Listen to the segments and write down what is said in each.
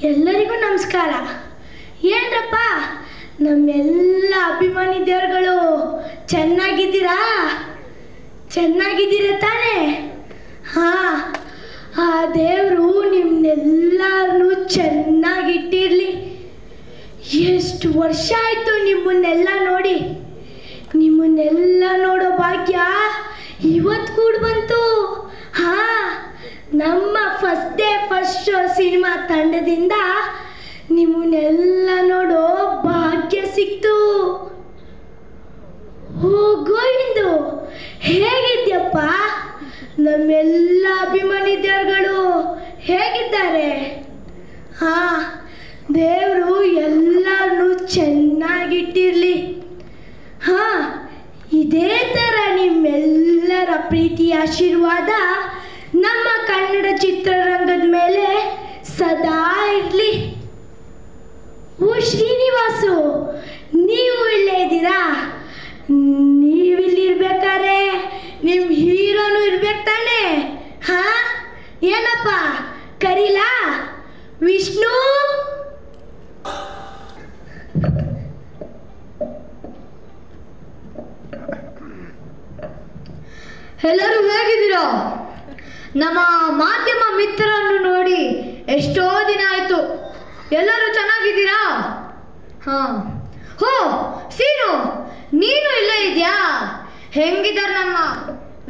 ಎಲ್ಲರಿಗೂ ನಮಸ್ಕಾರ. ಏನ್ರಪ್ಪ ನಮ್ಮೆಲ್ಲ ಅಭಿಮಾನಿ ದೇವರುಗಳು ಚೆನ್ನಾಗಿದ್ದೀರಾ? ಚೆನ್ನಾಗಿದ್ದೀರ ತಾನೇ? ಹಾ, ಆ ದೇವರು ನಿಮ್ಮನ್ನೆಲ್ಲರನ್ನೂ ಚೆನ್ನಾಗಿಟ್ಟಿರಲಿ. ಎಷ್ಟು ವರ್ಷ ಆಯಿತು ನಿಮ್ಮನ್ನೆಲ್ಲ ನೋಡಿ. ನಿಮ್ಮನ್ನೆಲ್ಲ ನೋಡೋ ಭಾಗ್ಯ ಇವತ್ತು ಕೂಡ ಬಂತು. ಹಾ, ನಮ್ಮ first day first show cinema ತಂಡದಿಂದ ನಿಮ್ಮನ್ನೆಲ್ಲ ನೋಡೋ ಭಾಗ್ಯ ಸಿಕ್ತು. ಓ ಗೋವಿಂದು, ಹೇಗಿದ್ಯಪ್ಪ? ನಮ್ಮೆಲ್ಲ ಅಭಿಮಾನಿ ದೇವರುಗಳು ಹೇಗಿದ್ದಾರೆ? ಹಾ, ದೇವರು ಎಲ್ಲರನ್ನೂ ಚೆನ್ನಾಗಿಟ್ಟಿರಲಿ. ಹಾ, ಇದೇ ಥರ ನಿಮ್ಮೆಲ್ಲರ ಪ್ರೀತಿ ಆಶೀರ್ವಾದ ನಮ್ಮ ಕನ್ನಡ ಚಿತ್ರರಂಗದ ಮೇಲೆ ಸದಾ ಇರಲಿ. ಓ ಶ್ರೀನಿವಾಸು, ನೀವು ಇಲ್ಲೇ ಇದ್ದೀರಾ? ನೀವಿಲ್ಲಿರ್ಬೇಕಾದ್ರೆ ನಿಮ್ಮ ಹೀರೋನು ಇರ್ಬೇಕು ತಾನೆ? ಹಾ, ಏನಪ್ಪ ಕರೀಲಾ? ವಿಷ್ಣು, ಎಲ್ಲರೂ ಹೇಗಿದ್ದೀರಾ? ನಮ್ಮ ಮಾಧ್ಯಮ ಮಿತ್ರರನ್ನು ನೋಡಿ ಎಷ್ಟೋ ದಿನ ಆಯ್ತು. ಎಲ್ಲರೂ ಚೆನ್ನಾಗಿದ್ದೀರಾ? ಹಾ. ಹೋ ಸೀನು, ನೀನು ಇಲ್ಲೇ ಇದೆಯಾ? ಹೆಂಗಿದ್ದಾರೆ ನಮ್ಮ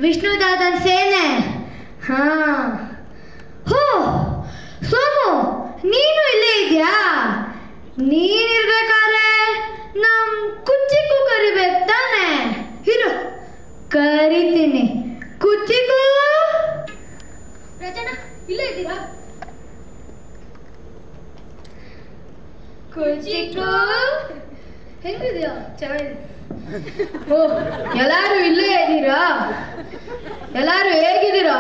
ವಿಷ್ಣುದಾದನ್ ಸೇನೆ? ಹಾ. ಹೋ ಸೋಮು, ನೀನು ಇಲ್ಲೇ ಇದೆಯಾ? ನೀನಿರ್ಬೇಕಾದ್ರೆ ನಮ್ ಕುಚ್ಚಿಗೂ ಕರಿಬೇಕು ತಾನೆ? ಇರು, ಕರಿತೀನಿ. ಕುಚ್ಚಿಗೂ, ರಚನಾ ಇಲ್ಲೇ ಇದ್ದೀರಾ? ಕುಚ್ಚಿಗೂ ಹೆಂಗಿದ್ಯಾ? ಚೆನ್ನಾಗಿದೆ. ಓ, ಎಲ್ಲಾರು ಇಲ್ಲೇ ಇದ್ದೀರಾ? ಎಲ್ಲಾರು ಹೇಗಿದ್ದೀರಾ?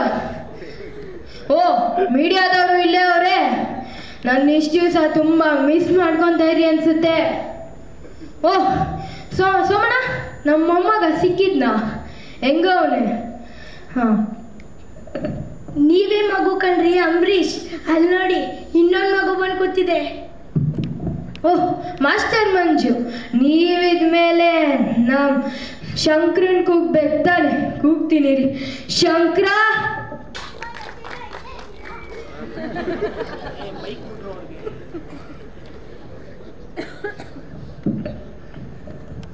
ಓ, ಮೀಡಿಯಾದವರು ಇಲ್ಲೇ ಅವರೇ. ನನ್ನ ಇಷ್ಟು ದಿವಸ ತುಂಬಾ ಮಿಸ್ ಮಾಡ್ಕೊಂತ ಇರಿ ಅನ್ಸುತ್ತೆ. ಓ ಸೋಮಣ್ಣ, ನಮ್ಮ ಮೊಮ್ಮಗ ಸಿಕ್ಕಿದ್ನಾ? ಹೆಂಗ ಅವನೇ? ಹಾ, ನೀವೇ ಮಗು ಕಣ್ರಿ ಅಂಬರೀಷ್. ಅಲ್ಲಿ ನೋಡಿ, ಇನ್ನೊಂದು ಮಗು ಬಂದು ಕೂತಿದೆ. ಓಹ್ ಮಾಸ್ಟರ್ ಮಂಜು, ನೀವಿದ್ಮೇಲೆ ನಮ್ ಶಂಕರನ್ ಕೂಗ್ಬೇಕು ತಾನೆ? ಕೂಗ್ತೀನಿ ರೀ. ಶಂಕರ,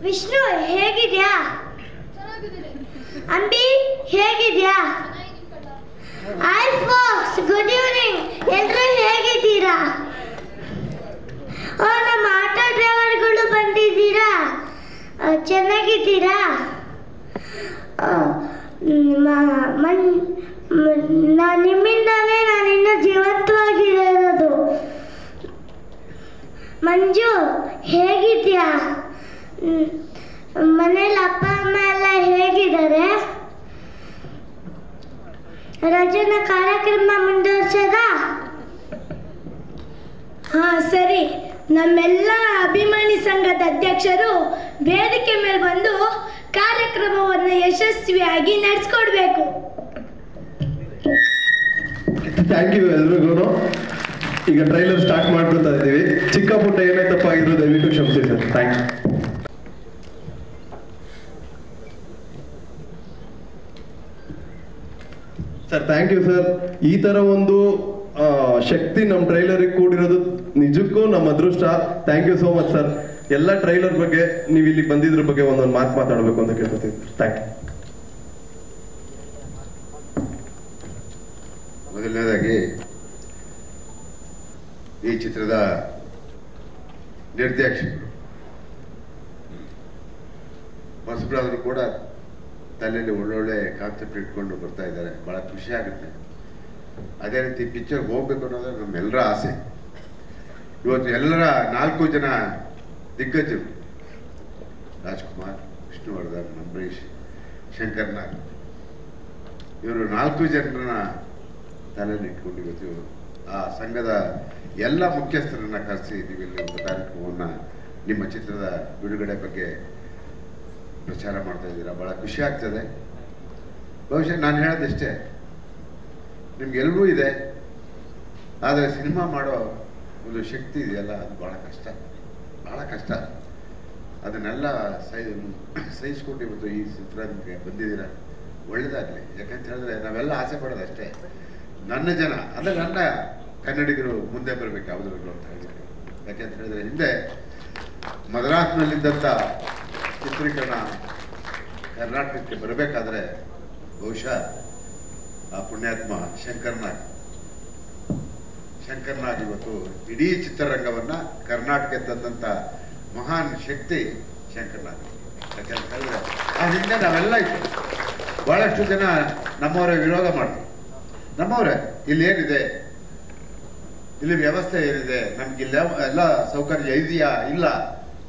ವಿಷ್ಣು ಹೇಗಿದ್ಯಾ? ಅಂಬಿ ಹೇಗಿದ್ಯಾ? Hi fox, good evening. ಎಲ್ಲರೂ ಹೇಗಿದ್ದೀರಾ? ಓ, ನಮ್ಮ ಆಟೋ ಡ್ರೈವರ್ಗಳು ಬಂದಿದ್ದೀರಾ? ಚೆನ್ನಾಗಿದ್ದೀರಾ? ನಿಮ್ಮಿಂದಲೇ ನಾನಿನ್ನೂ ಜೀವಂತವಾಗಿರೋದು. ಮಂಜು ಹೇಗಿದ್ಯಾ? ಮನೇಲಿ ಅಪ್ಪ ಅಮ್ಮ ಎಲ್ಲ ಹೇಗಿದ್ದಾರೆ? ರಜನ ಕಾರ್ಯಕ್ರಮ ಮುಂದುವರ್ಸದ? ಹಾ ಸರಿ. ನಮ್ಮೆಲ್ಲ ಅಭಿಮಾನಿ ಸಂಘದ ಅಧ್ಯಕ್ಷರು ವೇದಿಕೆ ಮೇಲೆ ಬಂದು ಕಾರ್ಯಕ್ರಮವನ್ನು ಯಶಸ್ವಿಯಾಗಿ ನಡೆಸ್ಕೊಡ್ಬೇಕು. ಥ್ಯಾಂಕ್ ಯು ಎಲ್ರಿಗೂ. ಈಗ ಟ್ರೈಲರ್ ಸ್ಟಾರ್ಟ್ ಮಾಡ್ಬಿಡ್ತಾ ಇದ್ದೀವಿ. ಚಿಕ್ಕ ಪುಟ್ಟ ಏನೇ ತಪ್ಪಾಗಿದ್ರು ದಯವಿಟ್ಟು ಕ್ಷಮಿಸಿ sir. Thank you sir. Thank you sir. ಈ ತರ ಒಂದು ಶಕ್ತಿ ನಮ್ಮ ಟ್ರೈಲರ್ ಕೂಡಿರೋದು ನಿಜಕ್ಕೂ ನಮ್ಮ ಅದೃಷ್ಟ. Thank you so much sir. ಎಲ್ಲ ಟ್ರೈಲರ್ ಬಗ್ಗೆ ನೀವು ಇಲ್ಲಿ ಬಂದಿದ್ರ ಬಗ್ಗೆ ಒಂದೊಂದು ಮಾತು ಮಾತಾಡಬೇಕು ಅಂತ ಕೇಳ್ಕೊತೀವಿ. Thank you. ಮೊದಲನೇದಾಗಿ ಈ ಚಿತ್ರದ ನಿರ್ದೇಶಕರು ಹೊಸಬರಾದರೂ ಕೂಡ ತಲೆಯಲ್ಲಿ ಒಳ್ಳೊಳ್ಳೆ ಕಾನ್ಸೆಪ್ಟ್ ಇಟ್ಕೊಂಡು ಬರ್ತಾ ಇದ್ದಾರೆ. ಬಹಳ ಖುಷಿ ಆಗುತ್ತೆ. ಅದೇ ರೀತಿ ಪಿಕ್ಚರ್ಗೆ ಹೋಗ್ಬೇಕು ಅನ್ನೋದು ನಮ್ಮೆಲ್ಲರ ಆಸೆ. ಇವತ್ತು ಎಲ್ಲರ 4 ಜನ ದಿಗ್ಗಜರು, ರಾಜ್ಕುಮಾರ್, ವಿಷ್ಣುವರ್ಧನ್, ಅಂಬರೀಷ್, ಶಂಕರ್ನಾಗ್, ಇವರು 4 ಜನರನ್ನ ತಲೆಯಲ್ಲಿ ಇಟ್ಕೊಂಡು ಇವತ್ತು ಆ ಸಂಘದ ಎಲ್ಲ ಮುಖ್ಯಸ್ಥರನ್ನ ಕರೆಸಿ ನೀವಿಲ್ಲಿ ಒಂದು ಕಾರ್ಯಕ್ರಮವನ್ನು ನಿಮ್ಮ ಚಿತ್ರದ ಬಿಡುಗಡೆ ಬಗ್ಗೆ ಪ್ರಚಾರ ಮಾಡ್ತಾ ಇದ್ದೀರಾ. ಬಹಳ ಖುಷಿ ಆಗ್ತದೆ. ಬಹುಶಃ ನಾನು ಹೇಳೋದಷ್ಟೇ, ನಿಮ್ಗೆಲ್ವೂ ಇದೆ, ಆದರೆ ಸಿನಿಮಾ ಮಾಡೋ ಒಂದು ಶಕ್ತಿ ಇದೆಯಲ್ಲ, ಅದು ಭಾಳ ಕಷ್ಟ. ಅದನ್ನೆಲ್ಲ ಸಹಿಸ್ಕೊಂಡು ಇವತ್ತು ಈ ಚಿತ್ರರಂಗಕ್ಕೆ ಬಂದಿದ್ದೀರ, ಒಳ್ಳೇದಾಗಲಿ. ಯಾಕಂತ ಹೇಳಿದ್ರೆ ನಾವೆಲ್ಲ ಆಸೆ ಪಡೋದು ಅಷ್ಟೇ, ನನ್ನ ಜನ ಅಂದರೆ ನನ್ನ ಕನ್ನಡಿಗರು ಮುಂದೆ ಬರಬೇಕು ಯಾವುದ್ರಲ್ಲೂ ಅಂತ ಹೇಳಿದ್ರು. ಯಾಕೆಂತ ಹೇಳಿದ್ರೆ ಹಿಂದೆ ಮದ್ರಾಸ್ನಲ್ಲಿದ್ದಂಥ ಚಿತ್ರೀಕರಣ ಕರ್ನಾಟಕಕ್ಕೆ ಬರಬೇಕಾದ್ರೆ ಬಹುಶಃ ಆ ಪುಣ್ಯಾತ್ಮ ಶಂಕರ್ನಾಗ್ ಇವತ್ತು ಇಡೀ ಚಿತ್ರರಂಗವನ್ನ ಕರ್ನಾಟಕ ತಂದಂಥ ಮಹಾನ್ ಶಕ್ತಿ ಶಂಕರ್ನಾಗ್. ಯಾಕೆಂತ ಹೇಳಿದ್ರೆ ಆ ಹಿಂದೆ ನಾವೆಲ್ಲ ಇತ್ತು, ಬಹಳಷ್ಟು ಜನ ನಮ್ಮವರೇ ವಿರೋಧ ಮಾಡ್ತೀವಿ. ನಮ್ಮವರೇ ಇಲ್ಲಿ ಏನಿದೆ, ಇಲ್ಲಿ ವ್ಯವಸ್ಥೆ ಏನಿದೆ, ನಮ್ಗಿಲ್ಲ ಎಲ್ಲ ಸೌಕರ್ಯ ಇದೆಯಾ, ಇಲ್ಲ,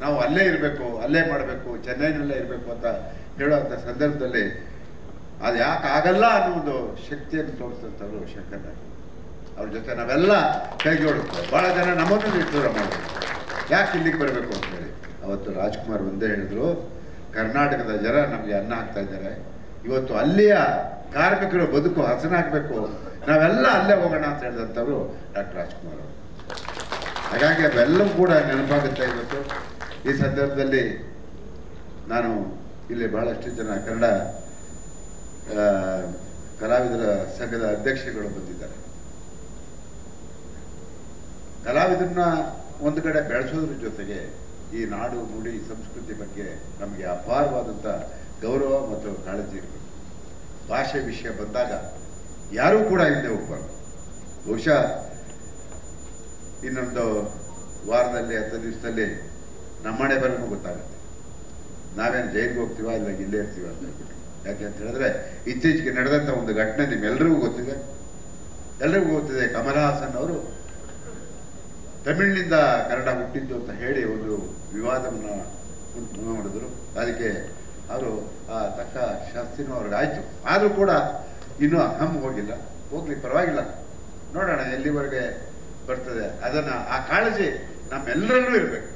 ನಾವು ಅಲ್ಲೇ ಇರಬೇಕು, ಅಲ್ಲೇ ಮಾಡಬೇಕು, ಚೆನ್ನೈನಲ್ಲೇ ಇರಬೇಕು ಅಂತ ಹೇಳುವಂಥ ಸಂದರ್ಭದಲ್ಲಿ ಅದು ಯಾಕೆ ಆಗಲ್ಲ ಅನ್ನೋ ಒಂದು ಶಕ್ತಿಯನ್ನು ತೋರಿಸಿದಂಥವ್ರು ಶಂಕರ್ನಾಗ್. ಅವ್ರ ಜೊತೆ ನಾವೆಲ್ಲ ಕೈ ಜೋಡಿಸ್ತಾರೆ. ಭಾಳ ಜನ ನಮ್ಮನ್ನು ನಿರ್ಧಾರ ಮಾಡಿದ್ರು ಯಾಕೆ ಇಲ್ಲಿಗೆ ಬರಬೇಕು ಅಂತ ಹೇಳಿ. ಅವತ್ತು ರಾಜ್ಕುಮಾರ್ ಒಂದೇ ಹೇಳಿದ್ರು, ಕರ್ನಾಟಕದ ಜನ ನಮಗೆ ಅನ್ನ ಹಾಕ್ತಾ ಇದ್ದಾರೆ, ಇವತ್ತು ಅಲ್ಲಿಯ ಕಾರ್ಮಿಕರು ಬದುಕು ಹಸನಾಗಬೇಕು, ನಾವೆಲ್ಲ ಅಲ್ಲೇ ಹೋಗೋಣ ಅಂತ ಹೇಳಿದಂಥವ್ರು ಡಾಕ್ಟರ್ ರಾಜ್ಕುಮಾರ್ ಅವರು. ಹಾಗಾಗಿ ಅವೆಲ್ಲವೂ ಕೂಡ ನೆನಪಾಗುತ್ತೆ ಇವತ್ತು. ಈ ಸಂದರ್ಭದಲ್ಲಿ ನಾನು ಇಲ್ಲಿ ಬಹಳಷ್ಟು ಜನ ಕನ್ನಡ ಕಲಾವಿದರ ಸಂಘದ ಅಧ್ಯಕ್ಷರುಗಳು ಬಂದಿದ್ದಾರೆ. ಕಲಾವಿದರನ್ನ ಒಂದು ಕಡೆ ಬೆಳೆಸೋದ್ರ ಜೊತೆಗೆ ಈ ನಾಡು ನುಡಿ ಸಂಸ್ಕೃತಿ ಬಗ್ಗೆ ನಮಗೆ ಅಪಾರವಾದಂಥ ಗೌರವ ಮತ್ತು ಕಾಳಜಿ ಇರಬೇಕು. ಭಾಷೆ ವಿಷಯ ಬಂದಾಗ ಯಾರೂ ಕೂಡ ಹಿಂದೆ ಹೋಗ್ಬಾರ್ದು. ಬಹುಶಃ ಇನ್ನೊಂದು ವಾರದಲ್ಲಿ 10 ದಿವಸದಲ್ಲಿ ನಮ್ಮನೆ ಬರೋನು ಗೊತ್ತಾಗುತ್ತೆ, ನಾವೇನು ಜೈಲಿಗೆ ಹೋಗ್ತೀವ ಇಲ್ಲ ಇಲ್ಲೇ ಇರ್ತೀವ ಅಂತ ಹೇಳ್ಬಿಟ್ಟು. ಯಾಕೆ ಅಂತ ಹೇಳಿದ್ರೆ ಇತ್ತೀಚೆಗೆ ನಡೆದಂಥ ಒಂದು ಘಟನೆ ನಿಮ್ಮೆಲ್ಲರಿಗೂ ಗೊತ್ತಿದೆ. ಕಮಲ್ ಹಾಸನ್ ಅವರು ತಮಿಳಿನಿಂದ ಕನ್ನಡ ಹುಟ್ಟಿದ್ದು ಅಂತ ಹೇಳಿ ಒಂದು ವಿವಾದವನ್ನು ಮಾಡಿದ್ರು. ಅದಕ್ಕೆ ಅವರು ಆ ತಕ್ಕ ಶಾಸ್ತಿನೂ ಅವ್ರಿಗೆ ಆಯ್ತು. ಆದರೂ ಕೂಡ ಇನ್ನೂ ಹೋಗ್ಲಿ ಪರವಾಗಿಲ್ಲ, ನೋಡೋಣ ಎಲ್ಲಿವರೆಗೆ ಬರ್ತದೆ. ಆ ಕಾಳಜಿ ನಮ್ಮೆಲ್ಲರಲ್ಲೂ ಇರಬೇಕು.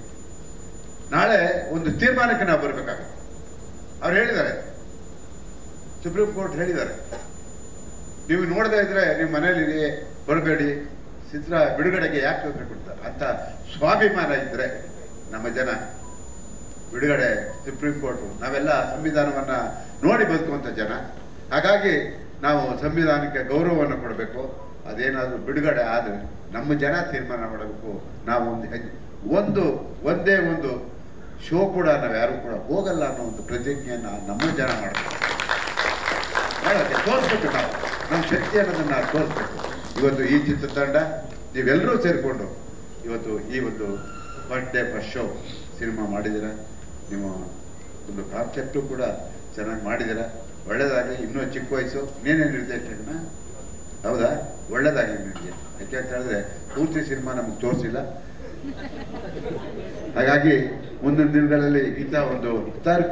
ನಾಳೆ ಒಂದು ತೀರ್ಮಾನಕ್ಕೆ ನಾವು ಬರಬೇಕಾಗುತ್ತೆ. ಅವ್ರು ಹೇಳಿದ್ದಾರೆ, ಸುಪ್ರೀಂ ಕೋರ್ಟ್ ಹೇಳಿದ್ದಾರೆ, ನೀವು ನೋಡದೇ ಇದ್ರೆ ನಿಮ್ಮ ಮನೇಲಿ ಬರಬೇಡಿ, ಚಿತ್ರ ಬಿಡುಗಡೆಗೆ ಯಾಕೆ ತೊಂದರೆ ಕೊಡ್ತಾರೆ ಅಂತ ಸ್ವಾಭಿಮಾನ ಇದ್ರೆ ನಮ್ಮ ಜನ ಬಿಡುಗಡೆ ಸುಪ್ರೀಂ ಕೋರ್ಟ್, ನಾವೆಲ್ಲ ಸಂವಿಧಾನವನ್ನ ನೋಡಿ ಬದುಕುವಂತ ಜನ. ಹಾಗಾಗಿ ನಾವು ಸಂವಿಧಾನಕ್ಕೆ ಗೌರವವನ್ನು ಕೊಡಬೇಕು. ಅದೇನಾದ್ರೂ ಬಿಡುಗಡೆ ಆದರೆ ನಮ್ಮ ಜನ ತೀರ್ಮಾನ ಮಾಡಬೇಕು. ನಾವು ಒಂದೇ ಒಂದು ಶೋ ಕೂಡ ನಾವು ಯಾರು ಕೂಡ ಹೋಗಲ್ಲ ಅನ್ನೋ ಒಂದು ಪ್ರತಿಜ್ಞೆಯನ್ನ ನಮ್ಮ ಜನ ಮಾಡಬೇಕು, ತೋರಿಸ್ಬೇಕು. ನಾವು ನಮ್ಮ ಶಕ್ತಿ ಅನ್ನೋದನ್ನ ತೋರಿಸ್ಬೇಕು. ಇವತ್ತು ಈ ಚಿತ್ರತಂಡ ನೀವೆಲ್ಲರೂ ಸೇರಿಕೊಂಡು ಇವತ್ತು ಈ ಒಂದು ಫಸ್ಟ್ ಶೋ ಸಿನಿಮಾ ಮಾಡಿದ್ದೀರ. ನಿಮ್ಮ ಒಂದು ಕಾನ್ಸೆಪ್ಟು ಕೂಡ ಚೆನ್ನಾಗಿ ಮಾಡಿದ್ದೀರ, ಒಳ್ಳೇದಾಗಲಿ. ಇನ್ನೂ ಚಿಕ್ಕ ವಯಸ್ಸು, ನೀನೇ ನಿರ್ದೇಶಕನ, ಹೌದಾ? ಒಳ್ಳೇದಾಗಲಿ ನಿಮಗೆ. ಯಾಕೆ ಅಂತ ಹೇಳಿದ್ರೆ ಪೂರ್ತಿ ಸಿನಿಮಾ ನಮಗೆ ತೋರಿಸಿಲ್ಲ. ಹಾಗಾಗಿ ಮುಂದಿನ ದಿನಗಳಲ್ಲಿ ಇಂಥ ಒಂದು 10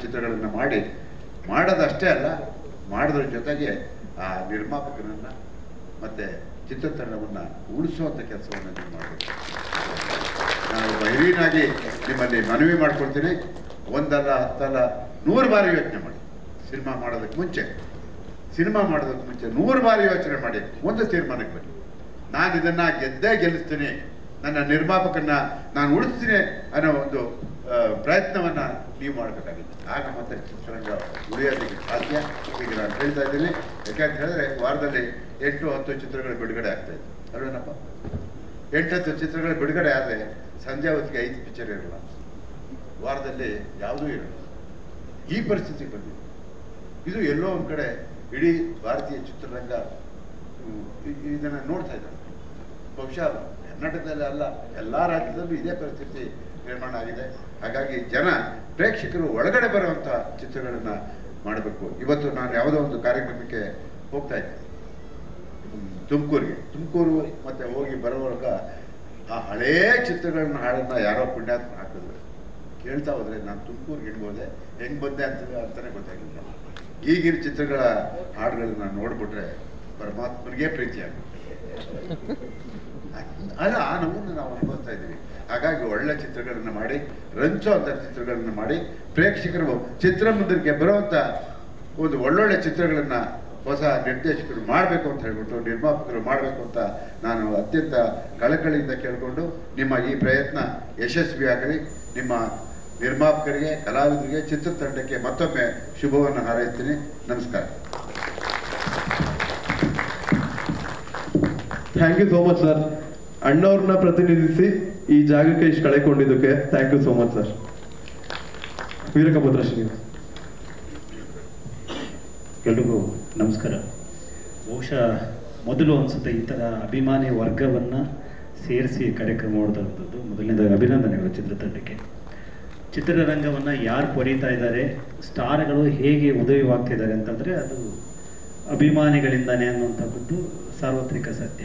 ಚಿತ್ರಗಳನ್ನ ಮಾಡೋದಷ್ಟೇ ಅಲ್ಲ, ಮಾಡೋದ್ರ ಜೊತೆಗೆ ಆ ನಿರ್ಮಾಪಕರನ್ನ ಮತ್ತೆ ಚಿತ್ರತಂಡವನ್ನ ಉಳಿಸುವಂತ ಕೆಲಸವನ್ನು ನೀವು ಮಾಡಬೇಕು. ನಾನು ಹಿರಿಯನಾಗಿ ನಿಮ್ಮಲ್ಲಿ ಮನವಿ ಮಾಡ್ಕೊಳ್ತೀನಿ, 1 ಅಲ್ಲ 10 ಅಲ್ಲ 100 ಬಾರಿ ಯೋಚನೆ ಮಾಡಿ. ಸಿನಿಮಾ ಮಾಡೋದಕ್ಕೆ ಮುಂಚೆ 100 ಬಾರಿ ಯೋಚನೆ ಮಾಡಿ ಒಂದು ತೀರ್ಮಾನಕ್ಕೆ ಬನ್ನಿ. ನಾನು ಇದನ್ನ ಗೆಲ್ಲಿಸ್ತೀನಿ, ನನ್ನ ನಿರ್ಮಾಪಕನ್ನ ನಾನು ಉಳಿಸ್ತೀನಿ ಅನ್ನೋ ಒಂದು ಪ್ರಯತ್ನವನ್ನ ನೀವು ಮಾಡಬೇಕಾಗಿದೆ. ಆಗ ಮತ್ತೆ ಚಿತ್ರರಂಗ ಉಳಿಯೋದಕ್ಕೆ ಸಾಧ್ಯ. ಈಗ ನಾನು ಹೇಳ್ತಾ ಇದ್ದೀನಿ, ಯಾಕೆಂತ ಹೇಳಿದ್ರೆ ವಾರದಲ್ಲಿ 8-10 ಚಿತ್ರಗಳು ಬಿಡುಗಡೆ ಆಗ್ತಾ ಇದೆ ಅಲ್ವೇನಪ್ಪ? 8-10 ಚಿತ್ರಗಳು ಬಿಡುಗಡೆ ಆದರೆ ಸಂಜೆ ಹೊತ್ತಿಗೆ 5 ಪಿಕ್ಚರ್ ಇರಲ್ಲ, ವಾರದಲ್ಲಿ ಯಾವುದೂ ಇರಲ್ಲ. ಈ ಪರಿಸ್ಥಿತಿ ಬಂದಿದೆ. ಇದು ಎಲ್ಲೋ ಒಂದು ಕಡೆ ಇಡೀ ಭಾರತೀಯ ಚಿತ್ರರಂಗ ಇದನ್ನ ನೋಡ್ತಾ ಇದ್ದಾರೆ. ಬಹುಶಃ ಕರ್ನಾಟಕದಲ್ಲಿ ಅಲ್ಲ, ಎಲ್ಲ ರಾಜ್ಯದಲ್ಲೂ ಇದೇ ಪರಿಸ್ಥಿತಿ ನಿರ್ಮಾಣ ಆಗಿದೆ. ಹಾಗಾಗಿ ಪ್ರೇಕ್ಷಕರು ಒಳಗಡೆ ಬರುವಂತ ಚಿತ್ರಗಳನ್ನ ಮಾಡಬೇಕು. ಇವತ್ತು ನಾನು ಯಾವುದೋ ಒಂದು ಕಾರ್ಯಕ್ರಮಕ್ಕೆ ಹೋಗ್ತಾ ಇದ್ದೆ ತುಮಕೂರು ಮತ್ತೆ ಹೋಗಿ ಬರೋವಾಗ ಆ ಹಳೇ ಚಿತ್ರಗಳನ್ನ ಹಾಡನ್ನ ಯಾರೋ ಪುಣ್ಯಾತ್ಮ ಹಾಕಿದ್ರು. ಕೇಳ್ತಾ ಹೋದ್ರೆ ನಾನು ತುಮಕೂರಿಗೆ ಹೆಂಗ್ ಬಂದೆ ಅಂತಾನೆ ಗೊತ್ತಾಗಿಲ್ಲ. ಈಗಿನ ಚಿತ್ರಗಳ ಹಾಡುಗಳನ್ನ ನೋಡ್ಬಿಟ್ರೆ ಪರಮಾತ್ಮನಿಗೆ ಪ್ರೀತಿ ಆಗುತ್ತೆ. ಅಲ್ಲ, ಆ ನೋವನ್ನು ನಾವು ಅನುಭವಿಸ್ತಾ ಇದ್ದೀವಿ. ಹಾಗಾಗಿ ಒಳ್ಳೆ ಚಿತ್ರಗಳನ್ನ ಮಾಡಿ, ರಂಚುವಂತ ಚಿತ್ರಗಳನ್ನ ಮಾಡಿ, ಪ್ರೇಕ್ಷಕರು ಚಿತ್ರಮಂದಿರಕ್ಕೆ ಬರುವಂತ ಒಂದು ಒಳ್ಳೊಳ್ಳೆ ಚಿತ್ರಗಳನ್ನ ಹೊಸ ನಿರ್ದೇಶಕರು ಮಾಡಬೇಕು ಅಂತ ಹೇಳ್ಬಿಟ್ಟು, ನಿರ್ಮಾಪಕರು ಮಾಡಬೇಕು ಅಂತ ನಾನು ಅತ್ಯಂತ ಕಳಕಳಿಯಿಂದ ಕೇಳಿಕೊಂಡು ನಿಮ್ಮ ಈ ಪ್ರಯತ್ನ ಯಶಸ್ವಿಯಾಗಲಿ. ನಿಮ್ಮ ನಿರ್ಮಾಪಕರಿಗೆ, ಕಲಾವಿದರಿಗೆ, ಚಿತ್ರತಂಡಕ್ಕೆ ಮತ್ತೊಮ್ಮೆ ಶುಭವನ್ನು ಹಾರೈಸ್ತೀನಿ. ನಮಸ್ಕಾರ. Thank you so much sir. ಅಣ್ಣವ್ರನ್ನ ಪ್ರತಿನಿಧಿಸಿ ಈ ಜಾಗಕ್ಕೆ ಇಷ್ಟು ಕಳೆಕೊಂಡಿದ್ದಕ್ಕೆ thank you so much sir. Veerakaputra Srinivas. ಎಲ್ರಿಗೂ ನಮಸ್ಕಾರ. ಬಹುಶಃ ಮೊದಲು ಅನಿಸುತ್ತೆ ಈ ಥರ ಅಭಿಮಾನಿ ವರ್ಗವನ್ನು ಸೇರಿಸಿ ಕಾರ್ಯಕ್ರಮ ಮಾಡೋದಂಥದ್ದು. ಮೊದಲನೇದಾಗಿ ಅಭಿನಂದನೆಗಳು ಚಿತ್ರತಂಡಕ್ಕೆ. ಚಿತ್ರರಂಗವನ್ನು ಯಾರು ಕೊರೀತಾ ಇದ್ದಾರೆ, ಸ್ಟಾರ್ಗಳು ಹೇಗೆ ಉದಯವಾಗ್ತಿದ್ದಾರೆ ಅಂತಂದರೆ ಅದು ಅಭಿಮಾನಿಗಳಿಂದಾನೆ ಅನ್ನುವಂಥದ್ದು ಸಾರ್ವತ್ರಿಕ ಸತ್ಯ.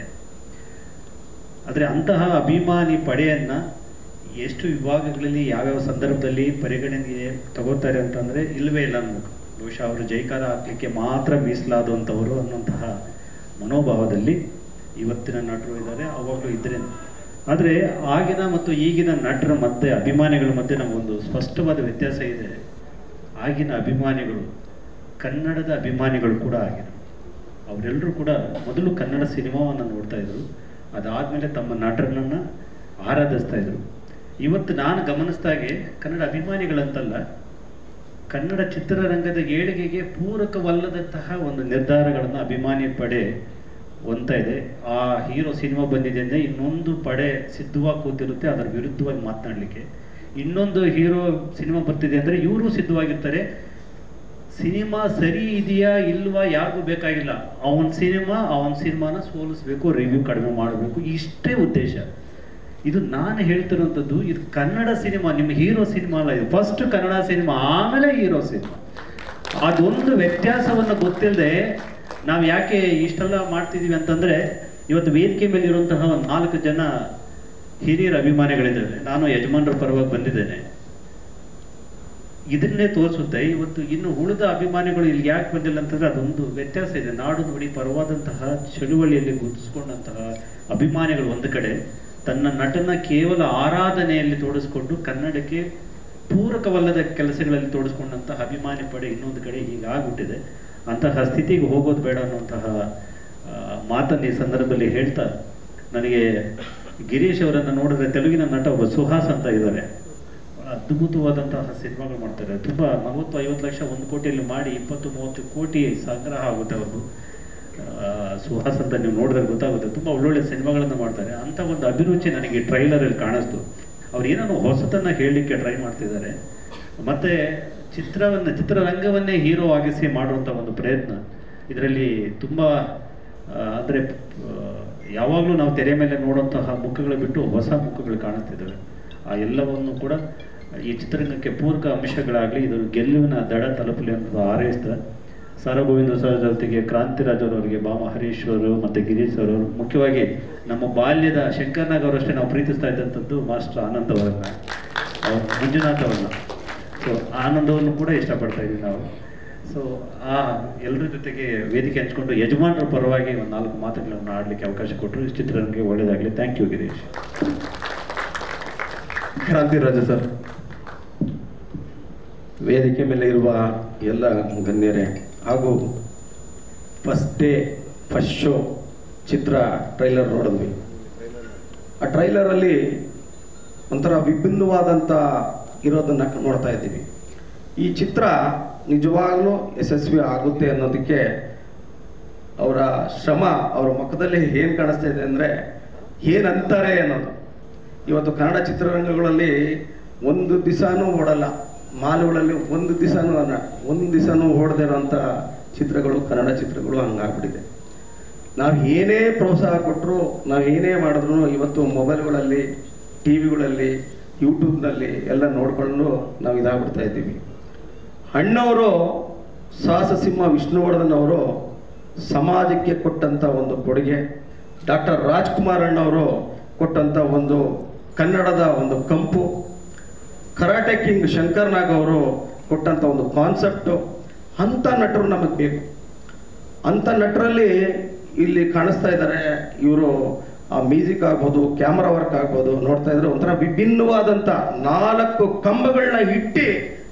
ಆದರೆ ಅಂತಹ ಅಭಿಮಾನಿ ಪಡೆಯನ್ನು ಎಷ್ಟು ವಿಭಾಗಗಳಲ್ಲಿ ಯಾವ್ಯಾವ ಸಂದರ್ಭದಲ್ಲಿ ಪರಿಗಣನೆಗೆ ತಗೋತಾರೆ ಅಂತಂದರೆ ಇಲ್ಲವೇ ಇಲ್ಲ ಅನ್ನಬೇಕು. ಬಹುಶಃ ಅವರು ಜೈಕಾರ ಹಾಕಲಿಕ್ಕೆ ಮಾತ್ರ ಮೀಸಲಾದಂಥವರು ಅನ್ನುವಂತಹ ಮನೋಭಾವದಲ್ಲಿ ಇವತ್ತಿನ ನಟರು ಇದ್ದಾರೆ, ಅವಾಗಲೂ ಇದ್ದರೆ. ಆದರೆ ಆಗಿನ ಮತ್ತು ಈಗಿನ ನಟರ ಮಧ್ಯೆ, ಅಭಿಮಾನಿಗಳ ಮಧ್ಯೆ ನಮಗೊಂದು ಸ್ಪಷ್ಟವಾದ ವ್ಯತ್ಯಾಸ ಇದೆ. ಆಗಿನ ಅಭಿಮಾನಿಗಳು ಕನ್ನಡದ ಅಭಿಮಾನಿಗಳು ಕೂಡ ಆಗಿದ್ರು. ಅವರೆಲ್ಲರೂ ಕೂಡ ಮೊದಲು ಕನ್ನಡ ಸಿನಿಮಾವನ್ನು ನೋಡ್ತಾ ಇದ್ರು, ಅದಾದಮೇಲೆ ತಮ್ಮ ನಟರನ್ನು ಆರಾಧಿಸ್ತಾ ಇದ್ರು. ಇವತ್ತು ನಾನು ಗಮನಿಸಿದಾಗೆ ಕನ್ನಡ ಅಭಿಮಾನಿಗಳಂತಲ್ಲ, ಕನ್ನಡ ಚಿತ್ರರಂಗದ ಏಳಿಗೆಗೆ ಪೂರಕವಲ್ಲದಂತಹ ಒಂದು ನಿರ್ಧಾರಗಳನ್ನು ಅಭಿಮಾನಿ ಪಡೆ ಹೊಂದ್ತಾ ಇದೆ. ಆ ಹೀರೋ ಸಿನಿಮಾ ಬಂದಿದೆ ಅಂದರೆ ಇನ್ನೊಂದು ಪಡೆ ಸಿದ್ಧವಾಗಿ ಕೂತಿರುತ್ತೆ ಅದರ ವಿರುದ್ಧವಾಗಿ ಮಾತನಾಡಲಿಕ್ಕೆ. ಇನ್ನೊಂದು ಹೀರೋ ಸಿನಿಮಾ ಬರ್ತಿದೆ ಅಂದರೆ ಇವರು ಸಿದ್ಧವಾಗಿರ್ತಾರೆ. ಸಿನಿಮಾ ಸರಿ ಇದೆಯಾ ಇಲ್ವಾ ಯಾರಿಗೂ ಬೇಕಾಗಿಲ್ಲ, ಅವನ ಸಿನಿಮಾನ ಸೋಲಿಸ್ಬೇಕು, ರಿವ್ಯೂ ಕಡಿಮೆ ಮಾಡಬೇಕು, ಇಷ್ಟೇ ಉದ್ದೇಶ. ಇದು ನಾನು ಹೇಳ್ತಿರೋಂಥದ್ದು, ಇದು ಕನ್ನಡ ಸಿನಿಮಾ, ನಿಮ್ಮ ಹೀರೋ ಸಿನಿಮಾ ಅಲ್ಲ. ಇದು ಫಸ್ಟ್ ಕನ್ನಡ ಸಿನಿಮಾ, ಆಮೇಲೆ ಹೀರೋ ಸಿನಿಮಾ. ಅದೊಂದು ವ್ಯತ್ಯಾಸವನ್ನು ಗೊತ್ತಿಲ್ಲದೆ ನಾವು ಯಾಕೆ ಇಷ್ಟೆಲ್ಲ ಮಾಡ್ತಿದ್ದೀವಿ ಅಂತಂದರೆ, ಇವತ್ತು ವೇದಿಕೆ ಮೇಲೆ ಇರುವಂತಹ ಒಂದು 4 ಜನ ಹಿರಿಯರ ಅಭಿಮಾನಿಗಳಿದ್ದಾರೆ. ನಾನು ಯಜಮಾನರ ಪರವಾಗಿ ಬಂದಿದ್ದೇನೆ. ಇದನ್ನೇ ತೋರಿಸುತ್ತೆ. ಇವತ್ತು ಇನ್ನು ಉಳಿದ ಅಭಿಮಾನಿಗಳು ಇಲ್ಲಿ ಯಾಕೆ ಬಂದಿಲ್ಲ ಅಂತಂದ್ರೆ ಅದೊಂದು ವ್ಯತ್ಯಾಸ ಇದೆ. ನಾಡು ನುಡಿ ಪರವಾದಂತಹ ಚಳುವಳಿಯಲ್ಲಿ ಗುರುತಿಸ್ಕೊಂಡಂತಹ ಅಭಿಮಾನಿಗಳು ಒಂದು ಕಡೆ, ತನ್ನ ನಟನ ಕೇವಲ ಆರಾಧನೆಯಲ್ಲಿ ತೋಡಿಸ್ಕೊಂಡು ಕನ್ನಡಕ್ಕೆ ಪೂರಕವಲ್ಲದ ಕೆಲಸಗಳಲ್ಲಿ ತೋಡಿಸ್ಕೊಂಡಂತಹ ಅಭಿಮಾನಿ ಪಡೆ ಇನ್ನೊಂದು ಕಡೆ ಹೀಗಾಗ್ಬಿಟ್ಟಿದೆ. ಅಂತಹ ಸ್ಥಿತಿಗೆ ಹೋಗೋದು ಬೇಡ ಅನ್ನುವಂತಹ ಮಾತನ್ನು ಈ ಸಂದರ್ಭದಲ್ಲಿ ಹೇಳ್ತಾ, ನನಗೆ ಗಿರೀಶ್ ಅವರನ್ನು ನೋಡಿದ್ರೆ ತೆಲುಗಿನ ನಟ ಒಬ್ಬ ಸುಹಾಸ್ ಅಂತ ಇದ್ದಾರೆ, ಅದ್ಭುತವಾದಂತಹ ಸಿನಿಮಾಗಳು ಮಾಡ್ತಾರೆ. ತುಂಬ 40-50 ಲಕ್ಷ 1 ಕೋಟಿಯಲ್ಲಿ ಮಾಡಿ 20-30 ಕೋಟಿ ಸಂಗ್ರಹ ಆಗುತ್ತೆ ಅವ್ರದ್ದು. ಸುಹಾಸ್ ಅಂತ ನೀವು ನೋಡಿದ್ರೆ ಗೊತ್ತಾಗುತ್ತೆ. ತುಂಬ ಒಳ್ಳೊಳ್ಳೆ ಸಿನಿಮಾಗಳನ್ನು ಮಾಡ್ತಾರೆ. ಅಂಥ ಒಂದು ಅಭಿರುಚಿ ನನಗೆ ಟ್ರೈಲರಲ್ಲಿ ಕಾಣಿಸ್ತು. ಅವ್ರು ಏನೋ ಹೊಸತನ್ನು ಹೇಳಲಿಕ್ಕೆ ಟ್ರೈ ಮಾಡ್ತಿದ್ದಾರೆ. ಮತ್ತು ಚಿತ್ರರಂಗವನ್ನೇ ಹೀರೋ ಆಗಿಸಿ ಮಾಡುವಂಥ ಒಂದು ಪ್ರಯತ್ನ ಇದರಲ್ಲಿ ತುಂಬ, ಅಂದರೆ ಯಾವಾಗಲೂ ನಾವು ತೆರೆ ಮೇಲೆ ನೋಡುವಂತಹ ಮುಖಗಳು ಬಿಟ್ಟು ಹೊಸ ಮುಖಗಳು ಕಾಣಿಸ್ತಿದ್ದಾವೆ. ಆ ಎಲ್ಲವನ್ನು ಕೂಡ ಈ ಚಿತ್ರರಂಗಕ್ಕೆ ಪೂರಕ ಅಂಶಗಳಾಗಲಿ, ಇದು ಗೆಲುವಿನ ದಡ ತಲುಪಲಿ ಅಂತ ಹಾರೈಸ್ತಾ, ಸರ ಗೋವಿಂದ ಸರ್ ಜೊತೆಗೆ ಕ್ರಾಂತಿರಾಜ್ ಅವರವರಿಗೆ, ಭಾಮ ಹರೀಶ್ ಅವರು ಮತ್ತು ಗಿರೀಶ್ ಅವರು, ಮುಖ್ಯವಾಗಿ ನಮ್ಮ ಬಾಲ್ಯದ ಶಂಕರ್ನಾಗ್ ಅವರಷ್ಟೇ ನಾವು ಪ್ರೀತಿಸ್ತಾ ಇದ್ದಂಥದ್ದು ಮಾಸ್ಟರ್ ಆನಂದ್ ಅವರನ್ನ, ಮಂಜುನಾಥ್ ಅವರನ್ನ. ಸೊ ಆನಂದವನ್ನು ಕೂಡ ಇಷ್ಟಪಡ್ತಾ ಇದ್ದೀವಿ ನಾವು. ಸೊ ಆ ಎಲ್ಲರ ಜೊತೆಗೆ ವೇದಿಕೆ ಹಂಚ್ಕೊಂಡು ಯಜಮಾನರ ಪರವಾಗಿ ಒಂದು 4 ಮಾತುಗಳನ್ನು ಆಡಲಿಕ್ಕೆ ಅವಕಾಶ ಕೊಟ್ಟರು. ಈ ಚಿತ್ರರಂಗಕ್ಕೆ ಒಳ್ಳೆಯದಾಗಲಿ. Thank you Girish. Krantiraja sir. ವೇದಿಕೆ ಮೇಲೆ ಇರುವ ಎಲ್ಲ ಗಣ್ಯರೇ ಹಾಗೂ ಫಸ್ಟ್ ಶೋ ಚಿತ್ರ ಟ್ರೈಲರ್ ನೋಡಿದ್ವಿ. ಆ ಟ್ರೈಲರಲ್ಲಿ ಒಂಥರ ವಿಭಿನ್ನವಾದಂಥ ಇರೋದನ್ನು ನೋಡ್ತಾ ಇದ್ದೀವಿ. ಈ ಚಿತ್ರ ನಿಜವಾಗ್ಲೂ ಯಶಸ್ವಿ ಆಗುತ್ತೆ ಅನ್ನೋದಕ್ಕೆ ಅವರ ಶ್ರಮ, ಅವರ ಮುಖದಲ್ಲಿ ಏನು ಕಾಣಿಸ್ತಾ ಇದೆ ಅಂದರೆ ಏನಂತಾರೆ ಅನ್ನೋದು. ಇವತ್ತು ಕನ್ನಡ ಚಿತ್ರರಂಗಗಳಲ್ಲಿ ಒಂದು ದಿವಸನೂ ಓಡಲ್ಲ, ಮಾಲ್ಗಳಲ್ಲಿ ಒಂದು ದಿವಸನೂ ಓಡದೇ ಇರೋಂಥ ಚಿತ್ರಗಳು ಕನ್ನಡ ಚಿತ್ರಗಳು ಹಂಗಾಗ್ಬಿಟ್ಟಿದೆ. ನಾವು ಏನೇ ಪ್ರೋತ್ಸಾಹ ಕೊಟ್ಟರು, ನಾವು ಏನೇ ಮಾಡಿದ್ರು ಇವತ್ತು ಮೊಬೈಲ್ಗಳಲ್ಲಿ, ಟಿ ವಿಗಳಲ್ಲಿ, ಯೂಟ್ಯೂಬ್ನಲ್ಲಿ ಎಲ್ಲ ನೋಡ್ಕೊಂಡು ನಾವು ಇದಾಗ್ಬಿಡ್ತಾ ಇದ್ದೀವಿ. ಅಣ್ಣವರು ಸಾಹಸ ಸಿಂಹ ವಿಷ್ಣುವರ್ಧನ್ ಅವರು ಸಮಾಜಕ್ಕೆ ಕೊಟ್ಟಂಥ ಒಂದು ಕೊಡುಗೆ, ಡಾಕ್ಟರ್ ರಾಜ್ಕುಮಾರ್ ಅಣ್ಣವರು ಕೊಟ್ಟಂಥ ಒಂದು ಕನ್ನಡದ ಒಂದು ಕಂಪು, ಕರಾಟೆ ಕಿಂಗ್ ಶಂಕರ್ನಾಗ್ ಅವರು ಕೊಟ್ಟಂಥ ಒಂದು ಕಾನ್ಸೆಪ್ಟು, ಅಂಥ ನಟರು ನಮಗೆ ಬೇಕು. ಅಂಥ ನಟರಲ್ಲಿ ಇಲ್ಲಿ ಕಾಣಿಸ್ತಾ ಇದ್ದಾರೆ. ಇವರು ಆ ಮ್ಯೂಸಿಕ್ ಆಗ್ಬೋದು, ಕ್ಯಾಮ್ರಾ ವರ್ಕ್ ಆಗ್ಬೋದು, ನೋಡ್ತಾ ಇದ್ರೆ ಒಂಥರ ವಿಭಿನ್ನವಾದಂಥ 4 ಕಂಬಗಳನ್ನ ಇಟ್ಟು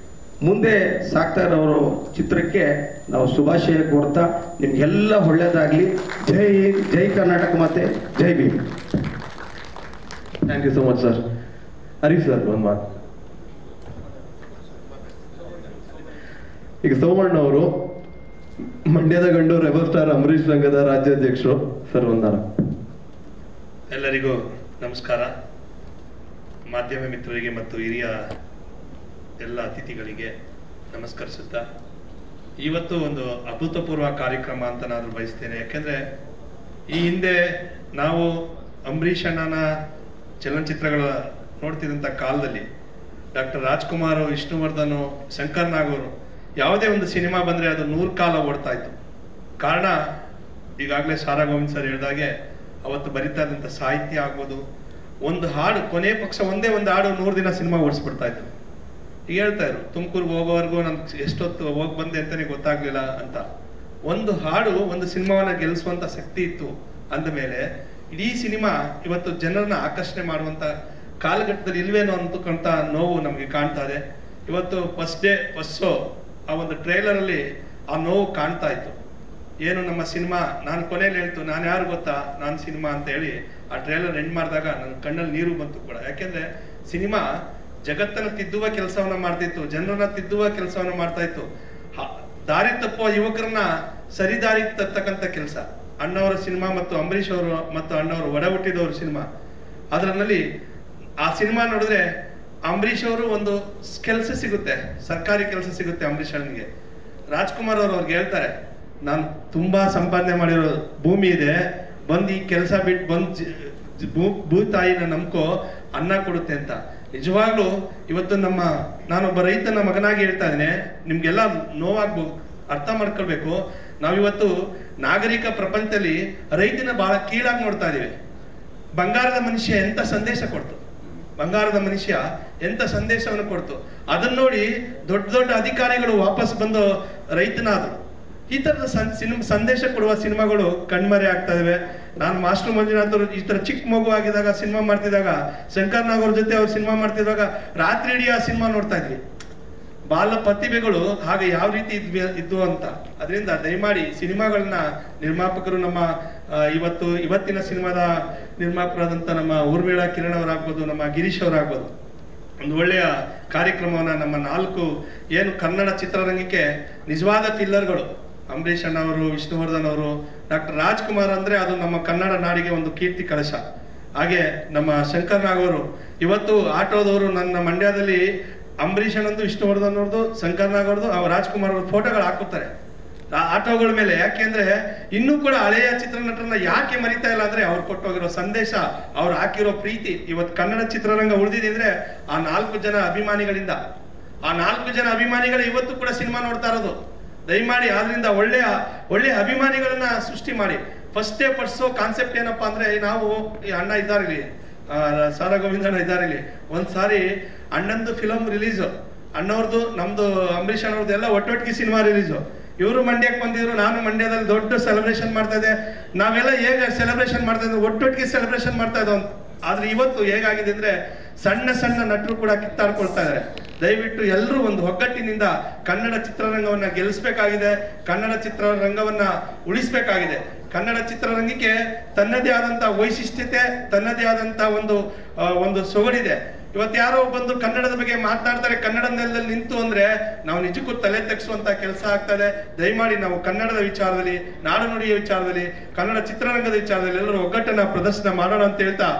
ಮುಂದೆ ಸಾಕ್ತಾ ಇರೋರು ಚಿತ್ರಕ್ಕೆ ನಾವು ಶುಭಾಶಯ ಕೋರ್ತಾ ನಿಮ್ಗೆಲ್ಲ ಒಳ್ಳೇದಾಗಲಿ. ಜೈ ಹಿಂದ್, ಜೈ ಕರ್ನಾಟಕ, ಮತ್ತೆ ಜೈ Bhim. Thank you so much sir. Harish sir ಒಂದು ಮಾತು. ಈಗ ಸೋಮಣ್ಣ ಅವರು ಮಂಡ್ಯದ ಗಂಡು ರೆಬಲ್ ಸ್ಟಾರ್ ಅಂಬರೀಷ್ ಸಂಘದ ರಾಜ್ಯಾಧ್ಯಕ್ಷರು ಸರ್. ವಂದನ. ಎಲ್ಲರಿಗೂ ನಮಸ್ಕಾರ. ಮಾಧ್ಯಮ ಮಿತ್ರರಿಗೆ ಮತ್ತು ಹಿರಿಯ ಎಲ್ಲ ಅತಿಥಿಗಳಿಗೆ ನಮಸ್ಕರಿಸುತ್ತಾ, ಇವತ್ತು ಒಂದು ಅಭೂತಪೂರ್ವ ಕಾರ್ಯಕ್ರಮ ಅಂತ ನಾನು ಬಯಸ್ತೇನೆ. ಯಾಕೆಂದ್ರೆ ಈ ಹಿಂದೆ ನಾವು ಅಂಬರೀಷ್ ಅಣ್ಣನ ಚಲನಚಿತ್ರಗಳ ನೋಡ್ತಿದ್ದಂಥ ಕಾಲದಲ್ಲಿ ಡಾಕ್ಟರ್ ರಾಜ್ಕುಮಾರ್, ವಿಷ್ಣುವರ್ಧನ್, ಶಂಕರ್ ನಾಗ್ ಅವರು ಯಾವುದೇ ಒಂದು ಸಿನಿಮಾ ಬಂದ್ರೆ ಅದು 100 ಕಾಲ ಓಡ್ತಾ ಇತ್ತು. ಕಾರಣ ಈಗಾಗಲೇ ಸಾರಾ ಗೋವಿಂದ್ ಸರ್ ಹೇಳಿದಾಗೆ ಅವತ್ತು ಬರಿತಾ ಇದ್ದಂಥ ಸಾಹಿತ್ಯ ಆಗ್ಬೋದು, ಒಂದು ಹಾಡು ಕೊನೆ ಪಕ್ಷ ಒಂದೇ ಒಂದು ಹಾಡು 100 ದಿನ ಸಿನಿಮಾ ಓಡಿಸ್ಬಿಡ್ತಾ ಇತ್ತು. ಈಗ ಹೇಳ್ತಾ ಇದ್ರು, ತುಮಕೂರ್ಗೆ ಹೋಗೋವರೆಗೂ ನನ್ಗೆ ಎಷ್ಟೊತ್ತು ಹೋಗಿ ಬಂದೆ ಅಂತಾನೆ ಗೊತ್ತಾಗ್ಲಿಲ್ಲ ಅಂತ. ಒಂದು ಹಾಡು ಒಂದು ಸಿನಿಮಾವನ್ನ ಗೆಲ್ಲಿಸುವಂತ ಶಕ್ತಿ ಇತ್ತು ಅಂದ ಮೇಲೆ ಇಡೀ ಸಿನಿಮಾ ಇವತ್ತು ಜನರನ್ನ ಆಕರ್ಷಣೆ ಮಾಡುವಂತ ಕಾಲಘಟ್ಟದಲ್ಲಿ ಇಲ್ವೇನೋ ಅಂತಕ್ಕಂಥ ನೋವು ನಮ್ಗೆ ಕಾಣ್ತಾ ಇದೆ. ಇವತ್ತು ಫಸ್ಟ್ ಶೋ ಆ ಒಂದು ಟ್ರೈಲರ್ ಅಲ್ಲಿ ಆ ನೋವು ಕಾಣ್ತಾ ಇತ್ತು. ಏನು ನಮ್ಮ ಸಿನಿಮಾ, ನಾನು ಕೊನೆಯಲ್ಲಿ ಹೇಳ್ತು ನಾನು ಯಾರು ಗೊತ್ತಾ, ನಾನು ಸಿನಿಮಾ ಅಂತ ಹೇಳಿ ಆ ಟ್ರೈಲರ್ ಎಂಡ್ ಮಾಡಿದಾಗ ನನ್ನ ಕಣ್ಣಲ್ಲಿ ನೀರು ಬಂತು ಕೂಡ. ಯಾಕೆಂದ್ರೆ ಸಿನಿಮಾ ಜಗತ್ತನ್ನ ತಿದ್ದುವ ಕೆಲಸವನ್ನ ಮಾಡ್ತಿತ್ತು, ಜನರನ್ನ ತಿದ್ದುವ ಕೆಲಸವನ್ನ ಮಾಡ್ತಾ ಇತ್ತು, ದಾರಿ ತಪ್ಪುವ ಯುವಕರನ್ನ ಸರಿ ದಾರಿ ತರ್ತಕ್ಕಂಥ ಕೆಲಸ. ಅಣ್ಣವರ ಸಿನಿಮಾ ಮತ್ತು ಅಂಬರೀಷ್ ಅವರು ಮತ್ತು ಅಣ್ಣವರು ಒಡ ಹುಟ್ಟಿದವರು ಸಿನಿಮಾ. ಅದರಲ್ಲಿ ಆ ಸಿನಿಮಾ ನೋಡಿದ್ರೆ ಅಂಬರೀಷ್ ಅವರು ಒಂದು ಕೆಲಸ ಸಿಗುತ್ತೆ, ಸರ್ಕಾರಿ ಕೆಲಸ ಸಿಗುತ್ತೆ ಅಂಬರೀಷ್ ಅಣ್ಣನಿಗೆ. ರಾಜ್ಕುಮಾರ್ ಅವರು ಅವ್ರಿಗೆ ಹೇಳ್ತಾರೆ, ನಾನು ತುಂಬಾ ಸಂಪಾದನೆ ಮಾಡಿರೋ ಭೂಮಿ ಇದೆ, ಬಂದು ಈ ಕೆಲಸ ಬಿಟ್ಟು ಬಂದು ಭೂತಾಯಿನ ನಂಬ್ಕೋ, ಅನ್ನ ಕೊಡುತ್ತೆ ಅಂತ. ನಿಜವಾಗ್ಲೂ ಇವತ್ತು ನಾನೊಬ್ಬ ರೈತನ ಮಗನಾಗಿ ಹೇಳ್ತಾ ಇದ್ದೇನೆ, ನಿಮ್ಗೆಲ್ಲ ನೋವಾಗ್ಬೋದು, ಅರ್ಥ ಮಾಡ್ಕೊಳ್ಬೇಕು. ನಾವಿವತ್ತು ನಾಗರಿಕ ಪ್ರಪಂಚದಲ್ಲಿ ರೈತನ ಬಹಳ ಕೀಳಾಗಿ ನೋಡ್ತಾ ಇದೀವಿ. ಬಂಗಾರದ ಮನುಷ್ಯ ಎಂತ ಸಂದೇಶ ಕೊಡ್ತು, ಬಂಗಾರದ ಮನುಷ್ಯ ಎಂತ ಸಂದೇಶವನ್ನು ಕೊಡ್ತು, ಅದನ್ನ ನೋಡಿ ದೊಡ್ಡ ದೊಡ್ಡ ಅಧಿಕಾರಿಗಳು ವಾಪಸ್ ಬಂದು ರೈತನಾದ್ರು. ಈ ತರದ ಸಂದೇಶ ಕೊಡುವ ಸಿನಿಮಾಗಳು ಕಣ್ಮರೆ ಆಗ್ತಾ ಇದಾವೆ. ನಾನು ಮಾಸ್ಟರ್ ಮಂಜುನಾಥ್ ಅವರು ಈ ತರ ಚಿಕ್ಕ ಮಗು ಆಗಿದಾಗ ಸಿನಿಮಾ ಮಾಡ್ತಿದ್ದಾಗ, ಶಂಕರ್ ನಾಗ್ ಅವ್ರ ಜೊತೆ ಅವ್ರು ಸಿನಿಮಾ ಮಾಡ್ತಿದ್ದಾಗ ರಾತ್ರಿ ಇಡೀ ಆ ಸಿನಿಮಾ ನೋಡ್ತಾ ಇದ್ವಿ. ಬಾಲ ಪ್ರತಿಭೆಗಳು ಹಾಗೆ ಯಾವ ರೀತಿ ಇದ್ವು ಅಂತ. ಅದರಿಂದ ದಯಮಾಡಿ ಸಿನಿಮಾಗಳನ್ನ ನಿರ್ಮಾಪಕರು, ನಮ್ಮ ಇವತ್ತಿನ ಸಿನಿಮಾದ ನಿರ್ಮಾಪಕರಾದಂತ ನಮ್ಮ ಊರ್ಮಿಳಾ ಕಿರಣ್ ಅವರಾಗ್ಬೋದು, ನಮ್ಮ ಗಿರೀಶ್ ಅವರಾಗ್ಬೋದು, ಒಂದು ಒಳ್ಳೆಯ ಕಾರ್ಯಕ್ರಮವನ್ನ ನಮ್ಮ 4 ಏನು ಕನ್ನಡ ಚಿತ್ರರಂಗಕ್ಕೆ ನಿಜವಾದ ಪಿಲ್ಲರ್ಗಳು, ಅಂಬರೀಷ್ ಅಣ್ಣ ಅವರು, ವಿಷ್ಣುವರ್ಧನ್ ಅವರು, ಡಾಕ್ಟರ್ ರಾಜ್ಕುಮಾರ್ ಅಂದ್ರೆ ಅದು ನಮ್ಮ ಕನ್ನಡ ನಾಡಿಗೆ ಒಂದು ಕೀರ್ತಿ ಕಳಶ. ಹಾಗೆ ನಮ್ಮ ಶಂಕರ್ ನಾಗ್ ಅವರು, ಇವತ್ತು ಆಟೋದವರು ನನ್ನ ಮಂಡ್ಯದಲ್ಲಿ ಅಂಬರೀಷ್ ಅಣ್ಣಂದು, ವಿಷ್ಣುವರ್ಧನ್ ಅವ್ರದ್ದು, ಶಂಕರ್ ನಾಗ್ ಅವ್ರದ್ದು, ರಾಜ್ಕುಮಾರ್ ಅವ್ರ ಫೋಟೋಗಳು ಹಾಕುತ್ತಾರೆ ಆಟೋಗಳ ಮೇಲೆ. ಯಾಕೆಂದ್ರೆ ಇನ್ನೂ ಕೂಡ ಹಳೆಯ ಚಿತ್ರನಟರನ್ನ ಯಾಕೆ ಮರಿತಾ ಇಲ್ಲ ಅಂದ್ರೆ ಅವ್ರು ಕೊಟ್ಟೋಗಿರೋ ಸಂದೇಶ, ಅವ್ರು ಹಾಕಿರೋ ಪ್ರೀತಿ. ಇವತ್ತು ಕನ್ನಡ ಚಿತ್ರರಂಗ ಉಳಿದಿದ್ರೆ ಆ 4 ಜನ ಅಭಿಮಾನಿಗಳಿಂದ. ಆ 4 ಜನ ಅಭಿಮಾನಿಗಳು ಇವತ್ತು ಕೂಡ ಸಿನಿಮಾ ನೋಡ್ತಾ ಇರೋದು. ದಯಮಾಡಿ ಆದ್ರಿಂದ ಒಳ್ಳೆಯ ಅಭಿಮಾನಿಗಳನ್ನ ಸೃಷ್ಟಿ ಮಾಡಿ. ಫಸ್ಟ್ ಶೋ ಕಾನ್ಸೆಪ್ಟ್ ಏನಪ್ಪಾ ಅಂದ್ರೆ, ನಾವು ಈ ಅಣ್ಣ ಇದ್ದಾರಿಲ್ಲಿ, ಸಾರಾ ಗೋವಿಂದಣ್ಣ ಇದ್ದಾರಿಲ್ಲಿ, ಒಂದ್ಸಾರಿ ಅಣ್ಣಂದು ಫಿಲಂ ರಿಲೀಸ್, ಅಣ್ಣವ್ರದ್ದು ನಮ್ದು ಅಂಬರೀಷ್ ಅಣ್ಣವ್ರದ್ದು ಎಲ್ಲ ಒಟ್ಟೊಟ್ಟಿಗೆ ಸಿನಿಮಾ ರಿಲೀಸು. ಇವರು ಮಂಡ್ಯಕ್ಕೆ ಬಂದಿದ್ರು, ನಾನು ಮಂಡ್ಯದಲ್ಲಿ ದೊಡ್ಡ ಸೆಲೆಬ್ರೇಷನ್ ಮಾಡ್ತಾ ಇದ್ದೆ. ನಾವೆಲ್ಲ ಹೇಗೆ ಸೆಲೆಬ್ರೇಷನ್ ಮಾಡ್ತಾ ಇದ್ವಿ, ಒಟ್ಟೊಟ್ಟಿಗೆ ಸೆಲೆಬ್ರೇಷನ್ ಮಾಡ್ತಾ ಇದ್ದೋ ಅಂತ. ಆದ್ರೆ ಇವತ್ತು ಹೇಗಾಗಿದೆ ಅಂದ್ರೆ ಸಣ್ಣ ಸಣ್ಣ ನಟರು ಕೂಡ ಕಿತ್ತಾಡ್ಕೊಳ್ತಾ ಇದ್ದಾರೆ. ದಯವಿಟ್ಟು ಎಲ್ಲರೂ ಒಂದು ಒಗ್ಗಟ್ಟಿನಿಂದ ಕನ್ನಡ ಚಿತ್ರರಂಗವನ್ನ ಗೆಲ್ಲಿಸಬೇಕಾಗಿದೆ, ಕನ್ನಡ ಚಿತ್ರರಂಗವನ್ನ ಉಳಿಸಬೇಕಾಗಿದೆ. ಕನ್ನಡ ಚಿತ್ರರಂಗಕ್ಕೆ ತನ್ನದೇ ಆದಂತ ವೈಶಿಷ್ಟ್ಯತೆ, ತನ್ನದೇ ಆದಂತ ಒಂದು ಸೊಗಡಿದೆ. ಇವತ್ತು ಯಾರೋ ಬಂದು ಕನ್ನಡದ ಬಗ್ಗೆ ಮಾತನಾಡ್ತಾರೆ, ಕನ್ನಡ ನೆಲದಲ್ಲಿ ನಿಂತು ಅಂದ್ರೆ ನಾವು ನಿಜಕ್ಕೂ ತಲೆ ತೆಗೆಸುವಂತ ಕೆಲಸ ಆಗ್ತದೆ. ದಯಮಾಡಿ ನಾವು ಕನ್ನಡದ ವಿಚಾರದಲ್ಲಿ, ನಾಡು ನುಡಿಯ ವಿಚಾರದಲ್ಲಿ, ಕನ್ನಡ ಚಿತ್ರರಂಗದ ವಿಚಾರದಲ್ಲಿ ಎಲ್ಲರೂ ಒಗ್ಗಟ್ಟನ್ನ ಪ್ರದರ್ಶನ ಮಾಡೋಣ ಅಂತ ಹೇಳ್ತಾ,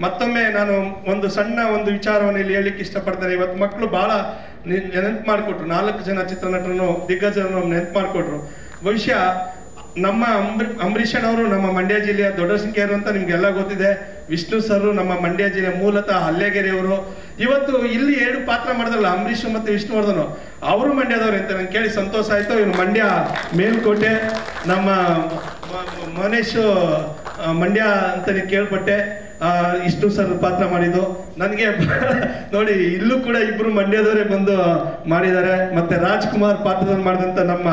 ಮತ್ತೊಮ್ಮೆ ನಾನು ಒಂದು ಸಣ್ಣ ವಿಚಾರವನ್ನು ಇಲ್ಲಿ ಹೇಳಲಿಕ್ಕೆ ಇಷ್ಟಪಡ್ತೇನೆ. ಇವತ್ತು ಮಕ್ಕಳು ಬಹಳ ನೆನಪು ಮಾಡಿಕೊಟ್ರು, 4 ಜನ ಚಿತ್ರನಟರನ್ನು, ದಿಗ್ಗಜರನ್ನು ನೆನಪು ಮಾಡಿಕೊಟ್ರು. ಭವಿಷ್ಯ ನಮ್ಮ ಅಂಬರೀಷ್ ಅವರು ನಮ್ಮ ಮಂಡ್ಯ ಜಿಲ್ಲೆಯ ದೊಡ್ಡಸಿಂಗೇರು ಅಂತ ನಿಮ್ಗೆಲ್ಲ ಗೊತ್ತಿದೆ. ವಿಷ್ಣು ಸರ್ ನಮ್ಮ ಮಂಡ್ಯ ಜಿಲ್ಲೆ ಮೂಲತಃ ಹಲ್ಲೆಗೆರೆಯವರು. ಇವತ್ತು ಇಲ್ಲಿ 2 ಪಾತ್ರ ಮಾಡಿದ್ರಲ್ಲ, ಅಂಬರೀಷ್ ಮತ್ತೆ ವಿಷ್ಣುವರ್ಧನ್, ಅವರು ಮಂಡ್ಯದವ್ರು ಅಂತ ನಂಗೆ ಕೇಳಿ ಸಂತೋಷ ಆಯ್ತು. ಇನ್ನು ಮಂಡ್ಯ ಮೇಲ್ಕೋಟೆ ನಮ್ಮ ಮನೇಶ್ ಮಂಡ್ಯ ಅಂತ ಕೇಳ್ಪಟ್ಟೆ. ವಿಷ್ಣು ಸರ್ ಪಾತ್ರ ಮಾಡಿದ್ದು ನನಗೆ ನೋಡಿ, ಇಲ್ಲೂ ಕೂಡ ಇಬ್ರು ಮಂಡ್ಯದವರೇ ಬಂದು ಮಾಡಿದ್ದಾರೆ. ಮತ್ತೆ ರಾಜ್ಕುಮಾರ್ ಪಾತ್ರದಲ್ಲಿ ಮಾಡಿದಂತ ನಮ್ಮ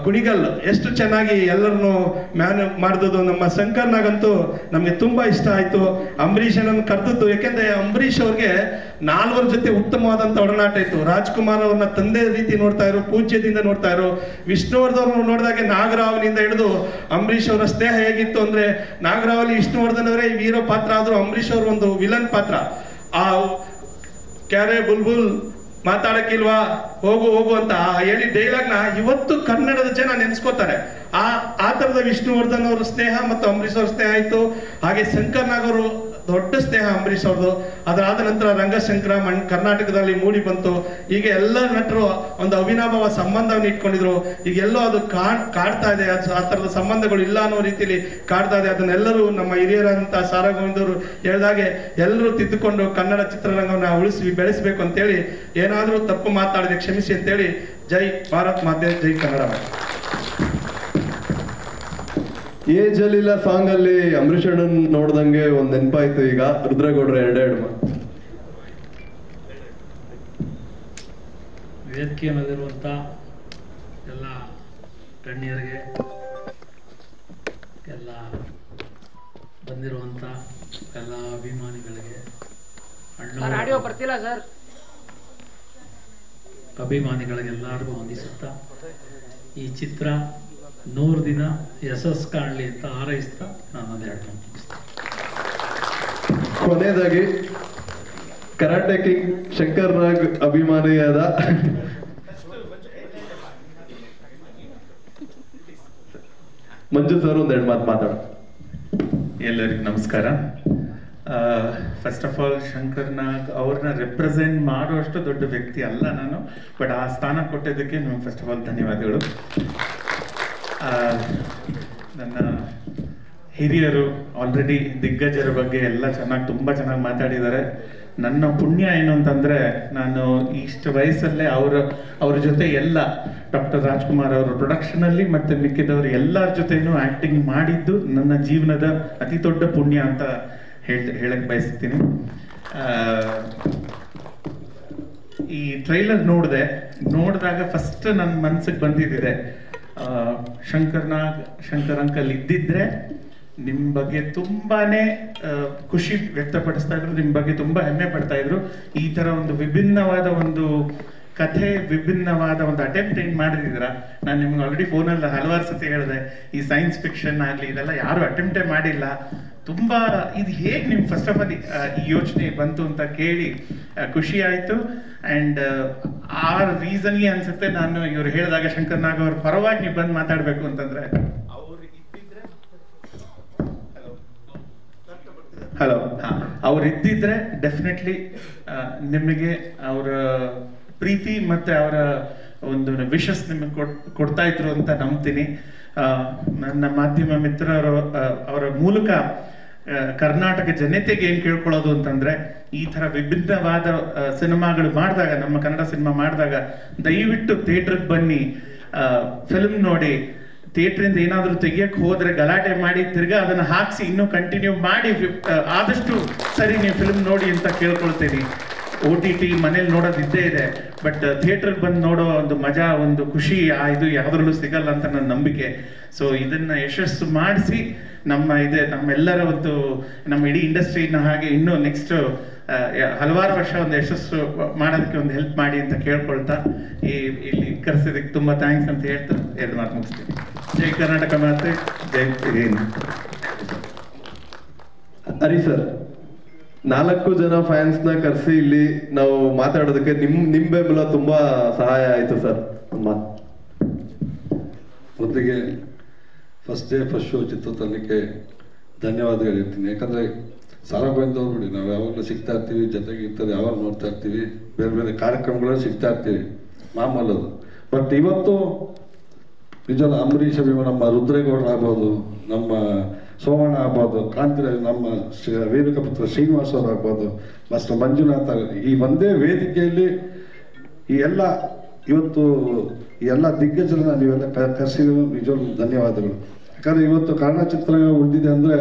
ಕುಣಿಗಲ್ ಎಷ್ಟು ಚೆನ್ನಾಗಿ ಎಲ್ಲರನ್ನು ಮ್ಯಾನ್ ಮಾಡಿದ್ದು. ನಮ್ಮ ಶಂಕರ್ನಾಗಂತೂ ನಮಗೆ ತುಂಬಾ ಇಷ್ಟ ಆಯ್ತು. ಅಂಬರೀಷನನ್ನು ಕರೆದದ್ದು ಯಾಕೆಂದ್ರೆ ಅಂಬರೀಷ್ ಅವ್ರಿಗೆ 4 ಜೊತೆ ಉತ್ತಮವಾದಂತ ಒಡನಾಟ ಇತ್ತು. ರಾಜ್ಕುಮಾರ್ ಅವ್ರನ್ನ ತಂದೆ ರೀತಿ ನೋಡ್ತಾ ಇದ್ರು, ಪೂಜ್ಯದಿಂದ ನೋಡ್ತಾ ಇದ್ರು. ವಿಷ್ಣುವರ್ಧನ್ ನೋಡಿದಾಗೆ ನಾಗರಾವನಿಂದ ಹಿಡಿದು ಅಂಬರೀಷ್ ಅವರ ಸ್ನೇಹ ಹೇಗಿತ್ತು ಅಂದ್ರೆ, ನಾಗರಾವಲಿ ವಿಷ್ಣುವರ್ಧನ್ ಅವರೇ ವೀರ ಪಾತ್ರ ಆದ್ರು, ಅಂಬರೀಷ್ ಅವರು ಒಂದು ವಿಲನ್ ಪಾತ್ರ. ಆ ಕ್ಯಾರೆ ಬುಲ್ಬುಲ್ ಮಾತಾಡಕ್ಕಿಲ್ವಾ, ಹೋಗು ಹೋಗು ಅಂತ ಹೇಳಿ ಡೈಲಾಗ್ನ ಇವತ್ತು ಕನ್ನಡದ ಜನ ನೆನ್ಸ್ಕೋತಾರೆ. ಆ ತರದ ವಿಷ್ಣುವರ್ಧನ್ ಅವ್ರ ಸ್ನೇಹ ಮತ್ತು ಅಂಬರೀಷ್ ಅವ್ರ ಸ್ನೇಹ ಆಯ್ತು. ಹಾಗೆ ಶಂಕರ್ನಾಗ್ ಅವರು ದೊಡ್ಡ ಸ್ನೇಹ ಅಂಬರೀಷ್ ಅವ್ರದ್ದು. ಅದರಾದ ನಂತರ ರಂಗಶಂಕರ ಕರ್ನಾಟಕದಲ್ಲಿ ಮೂಡಿ ಬಂತು. ಈಗ ಎಲ್ಲ ನಟರು ಒಂದು ಅವಿನಾಭಾವ ಸಂಬಂಧವನ್ನು ಇಟ್ಕೊಂಡಿದ್ರು. ಈಗ ಎಲ್ಲೋ ಅದು ಕಾಡ್ತಾ ಇದೆ. ಆ ತರದ ಸಂಬಂಧಗಳು ಇಲ್ಲ ಅನ್ನೋ ರೀತಿಯಲ್ಲಿ ಕಾಡ್ತಾ ಇದೆ. ಅದನ್ನೆಲ್ಲರೂ ನಮ್ಮ ಹಿರಿಯರಂತ ಸಾರಾ ಗೋವಿಂದವರು ಹೇಳಿದಾಗೆ ಎಲ್ಲರೂ ತಿದ್ದುಕೊಂಡು ಕನ್ನಡ ಚಿತ್ರರಂಗವನ್ನ ಉಳಿಸಿ ಬೆಳೆಸಬೇಕು ಅಂತೇಳಿ, ಏನಾದ್ರೂ ತಪ್ಪು ಮಾತಾಡಿದೆ ಕ್ಷಮಿಸಿ ಅಂತೇಳಿ. ಜೈ ಭಾರತ್ ಮಾತೆ, ಜೈ ಕನ್ನಡ. ಏ ಜಲೀಲ ಸಾಂಗ್ ಅಲ್ಲಿ ಅಂಬರೀಷ್ ಅಣ್ಣನ್ ನೋಡ್ದಂಗೆ ಒಂದ್ ನೆನಪಾಯ್ತು. ಈಗ ರುದ್ರೇಗೌಡ್ರ ಎರಡೆರಡು ಮಾತು. ವೇದಿಕೆ ಮೇಲಿರುವಂಥ ಎಲ್ಲ ಗಣ್ಯರಿಗೆ, ಎಲ್ಲ ಬಂದಿರುವಂಥ ಎಲ್ಲ ಅಭಿಮಾನಿಗಳಿಗೆ, ಅಭಿಮಾನಿಗಳಿಗೆಲ್ಲರಿಗೂ ವಂದಿಸುತ್ತಾ, ಈ ಚಿತ್ರ 100 ದಿನ ಯಶಸ್ಸು ಕಾಣಲಿ ಅಂತ ಹಾರೈಸ್ತಾ ನಾನು ಅದೆರಡು ಕೊನೆಯದಾಗಿ ಕರಾಟೆ ಕಿಂಗ್ ಶಂಕರ್ ನಾಗ್ ಅಭಿಮಾನಿಯಾದ ಮಂಜು ಸರ್ ಒಂದೆರಡು ಮಾತು ಮಾತಾಡ. ಎಲ್ಲರಿಗೂ ನಮಸ್ಕಾರ. ಫಸ್ಟ್ ಆಫ್ ಆಲ್ ಶಂಕರ್ ನಾಗ್ ಅವ್ರನ್ನ ರೆಪ್ರೆಸೆಂಟ್ ಮಾಡುವಷ್ಟು ದೊಡ್ಡ ವ್ಯಕ್ತಿ ಅಲ್ಲ ನಾನು, ಬಟ್ ಆ ಸ್ಥಾನ ಕೊಟ್ಟಿದ್ದಕ್ಕೆ ನಿಮ್ಗೆ ಫಸ್ಟ್ ಆಫ್ ಆಲ್ ಧನ್ಯವಾದಗಳು. ನನ್ನ ಹಿರಿಯರು ಆಲ್ರೆಡಿ ದಿಗ್ಗಜರ ಬಗ್ಗೆ ಎಲ್ಲ ತುಂಬ ಚೆನ್ನಾಗಿ ಮಾತಾಡಿದ್ದಾರೆ. ನನ್ನ ಪುಣ್ಯ ಏನು ಅಂತಂದ್ರೆ, ನಾನು ಇಷ್ಟು ವಯಸ್ಸಲ್ಲೇ ಅವ್ರ ಜೊತೆ ಎಲ್ಲ ಡಾಕ್ಟರ್ ರಾಜ್ಕುಮಾರ್ ಅವರ ಪ್ರೊಡಕ್ಷನ್ ಅಲ್ಲಿ ಮತ್ತೆ ಮಿಕ್ಕಿದವರು ಎಲ್ಲರ ಜೊತೆನೂ ಆಕ್ಟಿಂಗ್ ಮಾಡಿದ್ದು ನನ್ನ ಜೀವನದ ಅತಿ ದೊಡ್ಡ ಪುಣ್ಯ ಅಂತ ಹೇಳಕ್ ಬಯಸ್ತೀನಿ. ಈ ಟ್ರೈಲರ್ ನೋಡಿದಾಗ ಫಸ್ಟ್ ನನ್ನ ಮನ್ಸಿಗೆ ಬಂದಿದ್ದಿದೆ, ಶಂಕರ್ ಅಂಕಲ್ ಇದ್ದಿದ್ರೆ ನಿಮ್ ಬಗ್ಗೆ ತುಂಬಾನೇ ಖುಷಿ ವ್ಯಕ್ತಪಡಿಸ್ತಾ ಇದ್ರು, ನಿಮ್ ಬಗ್ಗೆ ತುಂಬಾ ಹೆಮ್ಮೆ ಪಡ್ತಾ ಇದ್ರು. ಈ ತರ ಒಂದು ವಿಭಿನ್ನವಾದ ಒಂದು ಕಥೆ, ವಿಭಿನ್ನವಾದ ಒಂದು ಅಟೆಂಪ್ಟ್ ಏನ್ ಮಾಡಿದಿದ್ರ. ನಾನು ನಿಮ್ಗೆ ಆಲ್ರೆಡಿ ಫೋನಲ್ಲಿ ಹಲವಾರು ಸತಿ ಹೇಳಿದೆ, ಈ ಸೈನ್ಸ್ ಫಿಕ್ಷನ್ ಆಗ್ಲಿ ಇದೆಲ್ಲ ಯಾರು ಅಟೆಂಪ್ಟೇ ಮಾಡಿಲ್ಲ. ತುಂಬಾ ಇದು ಹೇಗೆ ನಿಮ್ ಫಸ್ಟ್ ಆಫ್ ಆಲ್ ಈ ಯೋಚನೆ ಬಂತು ಅಂತ ಕೇಳಿ ಖುಷಿ ಆಯ್ತು. ಅಂಡ್ ಆ ರೀಸನ್ಗೆ ಅನ್ಸುತ್ತೆ ನಾನು ಇವ್ರು ಹೇಳಿದಾಗ ಶಂಕರ್ ನಾಗ್ ಅವ್ರ ಪರವಾಗಿ ನೀವು ಬಂದು ಮಾತಾಡ್ಬೇಕು ಅಂತಂದ್ರೆ, ಅವ್ರು ಇದ್ದಿದ್ರೆ ಡೆಫಿನೆಟ್ಲಿ ನಿಮಗೆ ಅವರ ಪ್ರೀತಿ ಮತ್ತೆ ಅವರ ಒಂದು ವಿಶಸ್ ನಿಮಗೆ ಕೊಡ್ತಾ ಇದ್ರು ಅಂತ ನಂಬ್ತೀನಿ. ನನ್ನ ಮಾಧ್ಯಮ ಮಿತ್ರರು ಅವರ ಮೂಲಕ ಕರ್ನಾಟಕ ಜನತೆಗೆ ಏನ್ ಕೇಳ್ಕೊಳ್ಳೋದು ಅಂತಂದ್ರೆ, ಈ ತರ ವಿಭಿನ್ನವಾದ ಸಿನಿಮಾಗಳು ಮಾಡಿದಾಗ, ನಮ್ಮ ಕನ್ನಡ ಸಿನಿಮಾ ಮಾಡಿದಾಗ ದಯವಿಟ್ಟು ಥಿಯೇಟರ್ಗೆ ಬನ್ನಿ, ಫಿಲ್ಮ್ ನೋಡಿ. ಥಿಯೇಟ್ರಿಂದ ಏನಾದ್ರೂ ತೆಗಿಯಕ್ ಹೋದ್ರೆ ಗಲಾಟೆ ಮಾಡಿ ತಿರ್ಗಾ ಅದನ್ನ ಹಾಕ್ಸಿ ಇನ್ನೂ ಕಂಟಿನ್ಯೂ ಮಾಡಿ ಆದಷ್ಟು ಸರಿ ನೀವು ಫಿಲ್ಮ್ ನೋಡಿ ಅಂತ ಕೇಳ್ಕೊಳ್ತೀನಿ. OTT ಮನೇಲಿ ನೋಡೋದು ಇದ್ದೇ ಇದೆ, ಬಟ್ ಥಿಯೇಟರ್ಗೆ ಬಂದು ನೋಡೋ ಒಂದು ಮಜಾ, ಒಂದು ಖುಷಿ ಇದು ಯಾವ್ದ್ರಲ್ಲೂ ಸಿಗಲ್ಲ ಅಂತ ನನ್ನ ನಂಬಿಕೆ. ಸೊ ಇದನ್ನ ಯಶಸ್ಸು ಮಾಡಿಸಿ ನಮ್ಮೆಲ್ಲರ ಒಂದು ನಮ್ಮ ಇಡೀ ಇಂಡಸ್ಟ್ರಿನ ಹಾಗೆ ಇನ್ನೂ ನೆಕ್ಸ್ಟ್ ಹಲವಾರು ವರ್ಷ ಒಂದು ಯಶಸ್ಸು ಮಾಡೋದಕ್ಕೆ ಒಂದು ಹೆಲ್ಪ್ ಮಾಡಿ ಅಂತ ಕೇಳ್ಕೊಳ್ತಾ ಇಲ್ಲಿ ಕರೆಸಿದಕ್ಕೆ ತುಂಬಾ ಥ್ಯಾಂಕ್ಸ್ ಅಂತ ಹೇಳ್ತಾ ಎರಡು ಮಾತು ಮುಗಿಸ್ತೀನಿ. ಜೈ ಕರ್ನಾಟಕ ಮಾತೆ, ಜೈ ಹಿರಿಯನ್. ಹರಿ ಸರ್, 4 ಜನ ಫ್ಯಾನ್ಸ್ ನ ಕರೆಸಿ ಇಲ್ಲಿ ನಾವು ಮಾತಾಡೋದಕ್ಕೆ ನಿಮ್ ಬೆಂಬಲ ತುಂಬಾ ಸಹಾಯ ಆಯ್ತು ಸರ್. ಮೊದಲಿಗೆ ಫಸ್ಟ್ ಶೋ ಚಿತ್ರತಂಡಕ್ಕೆ ಧನ್ಯವಾದಗಳು ಹೇಳ್ತೀನಿ. ಯಾಕಂದ್ರೆ ಸಾರಾ ಗೋವಿಂದ ಬಿಡಿ, ನಾವು ಯಾವಾಗಲೂ ಸಿಗ್ತಾ ಇರ್ತೀವಿ, ಜೊತೆಗೆ ಇರ್ತದೆ, ಯಾವಾಗ ನೋಡ್ತಾ ಇರ್ತೀವಿ, ಬೇರೆ ಬೇರೆ ಕಾರ್ಯಕ್ರಮಗಳಲ್ಲಿ ಸಿಗ್ತಾ ಇರ್ತೀವಿ, ಮಾಮೂಲದು. ಬಟ್ ಇವತ್ತು ನಿಜವಾದ ಅಂಬರೀಷ್ ಅಭಿಮಾನ, ನಮ್ಮ ರುದ್ರೇಗೌಡರು ಆಗ್ಬೋದು, ನಮ್ಮ ಸೋಮಣ್ಣ ಆಗ್ಬೋದು, ಕಾಂತಿರಾಜ್, ನಮ್ಮ ವೇದಿಕ ಪುತ್ರ ಶ್ರೀನಿವಾಸ್ ಅವರು ಆಗ್ಬೋದು, ಮಾಸ್ಟರ್ ಮಂಜುನಾಥ, ಈ ಒಂದೇ ವೇದಿಕೆಯಲ್ಲಿ ಈ ಎಲ್ಲ ಇವತ್ತು ಈ ಎಲ್ಲ ದಿಗ್ಗಜರನ್ನ ನೀವೆಲ್ಲ ಕರೆಸಿದ್ರು, ನಿಜವಾಗ್ಲೂ ಧನ್ಯವಾದಗಳು. ಯಾಕಂದ್ರೆ ಇವತ್ತು ಕನ್ನಡ ಚಿತ್ರರಂಗ ಉಳಿದಿದೆ ಅಂದ್ರೆ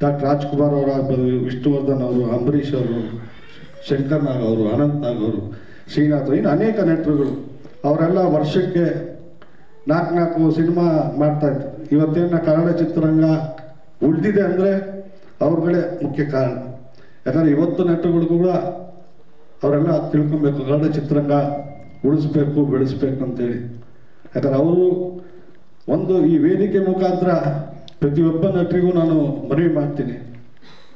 ಡಾಕ್ಟರ್ ರಾಜ್ಕುಮಾರ್ ಅವರು ಆಗ್ಬೋದು, ವಿಷ್ಣುವರ್ಧನ್ ಅವರು, ಅಂಬರೀಷ್ ಅವರು, ಶಂಕರ್ ನಾಗ್ ಅವರು, ಅನಂತ್ ನಾಗ್ ಅವರು, ಶ್ರೀನಾಥ್, ಇನ್ನು ಅನೇಕ ನಟರುಗಳು ಅವರೆಲ್ಲ ವರ್ಷಕ್ಕೆ 4 ಸಿನಿಮಾ ಮಾಡ್ತಾ ಇದ್ರು. ಇವತ್ತೇನ ಕನ್ನಡ ಚಿತ್ರರಂಗ ಉಳಿದಿದೆ ಅಂದರೆ ಅವ್ರುಗಳೇ ಮುಖ್ಯ ಕಾರಣ. ಯಾಕಂದರೆ ಇವತ್ತು ನಟಗಳು ಕೂಡ ಅವರೆಲ್ಲ ತಿಳ್ಕೊಬೇಕು, ಕನ್ನಡ ಚಿತ್ರರಂಗ ಉಳಿಸ್ಬೇಕು ಬೆಳೆಸ್ಬೇಕು ಅಂತೇಳಿ. ಯಾಕಂದ್ರೆ ಅವರು ಒಂದು ಈ ವೇದಿಕೆ ಮುಖಾಂತರ ಪ್ರತಿಯೊಬ್ಬ ನಟರಿಗೂ ನಾನು ಮನವಿ ಮಾಡ್ತೀನಿ,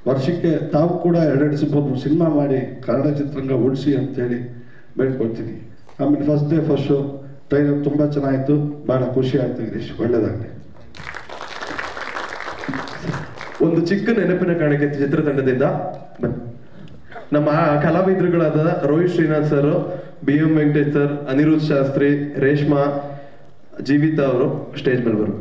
ವರ್ಷಕ್ಕೆ ತಾವು ಕೂಡ 2 ಸಿನಿಮಾ ಮಾಡಿ ಕನ್ನಡ ಚಿತ್ರರಂಗ ಉಳಿಸಿ ಅಂತೇಳಿ ಬೇಡ್ಕೊಳ್ತೀನಿ. ಆಮೇಲೆ first day first show trailer ತುಂಬ ಚೆನ್ನಾಗಿತ್ತು, ಭಾಳ ಖುಷಿ ಆಯ್ತು ಗಿರೀಶ್, ಒಳ್ಳೆಯದಾಗಲಿ. ಒಂದು ಚಿಕ್ಕ ನೆನಪಿನ ಕಾಣಿಕೆ ಚಿತ್ರತಂಡದಿಂದ ನಮ್ಮ ಕಲಾವಿದರುಗಳಾದ Rohit Srinath sir, BM Venkatesh sir, Aniruddh Shastri, Reshma, Jeevitha ಅವರು ಸ್ಟೇಜ್ ಮೇಲೆ ಬರು.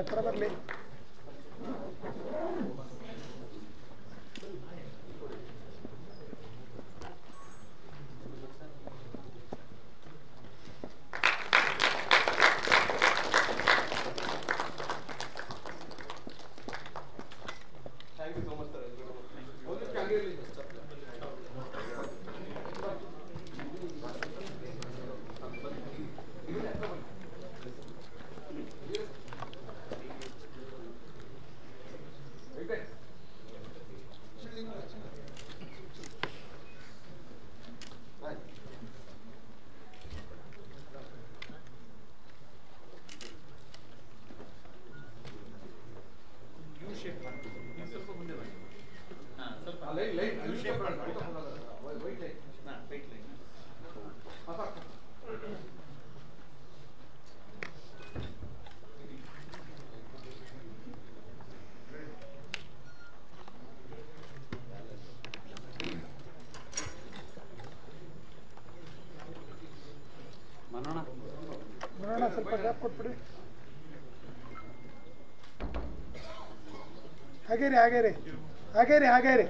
ಹತ್ರ ಬರಲಿ. ಬರೋಣ, ಸ್ವಲ್ಪ ಗ್ಯಾಪ್ ಕೊಟ್ಬಿಡಿ. ಹಾಗೇರಿ ಹಾಗೇರಿ ಹಾಗೇರಿ ಹಾಗೇರಿ